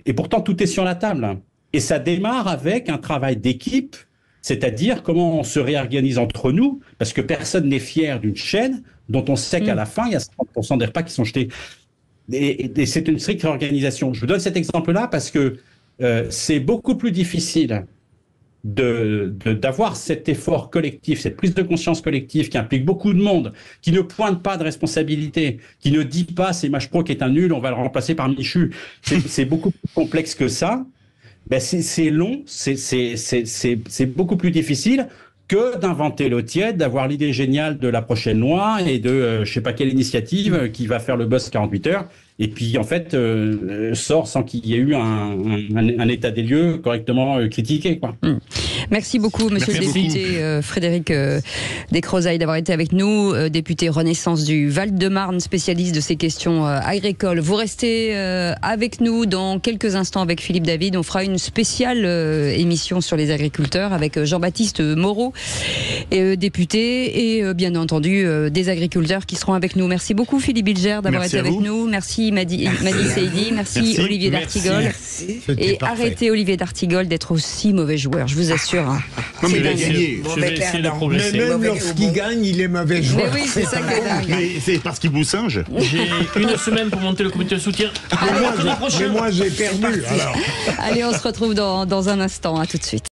Et pourtant, tout est sur la table. Et ça démarre avec un travail d'équipe, c'est-à-dire comment on se réorganise entre nous, parce que personne n'est fier d'une chaîne dont on sait qu'à la fin, il y a 50% des repas qui sont jetés. Et c'est une stricte réorganisation. Je vous donne cet exemple-là parce que c'est beaucoup plus difficile d'avoir cet effort collectif, cette prise de conscience collective qui implique beaucoup de monde, qui ne pointe pas de responsabilité, qui ne dit pas c'est Machepro qui est un nul, on va le remplacer par Michu. C'est beaucoup plus complexe que ça. Ben c'est long, c'est beaucoup plus difficile que d'inventer l'eau tiède, d'avoir l'idée géniale de la prochaine loi et de je sais pas quelle initiative qui va faire le buzz 48 heures et puis en fait sort sans qu'il y ait eu un état des lieux correctement critiqué, quoi. Merci beaucoup, monsieur le député Frédéric Descrozaille, d'avoir été avec nous, député Renaissance du Val-de-Marne, spécialiste de ces questions agricoles. Vous restez avec nous dans quelques instants avec Philippe David. On fera une spéciale émission sur les agriculteurs avec Jean-Baptiste Moreau, député, et bien entendu des agriculteurs qui seront avec nous. Merci beaucoup Philippe Bilger d'avoir été avec nous. Merci Madi Saïdi, merci Olivier d'Artigol. Et arrêtez Olivier d'Artigol d'être aussi mauvais joueur, je vous assure. Hein. Non, mais il a gagné. Je vais essayer de progresser. Même lorsqu'il gagne, il est mauvais joueur. Mais oui, c'est ça qui est dingue. Mais c'est parce qu'il vous singe. J'ai une semaine pour monter le comité de soutien. Mais moi, j'ai perdu. Alors. Allez, on se retrouve dans un instant. À tout de suite.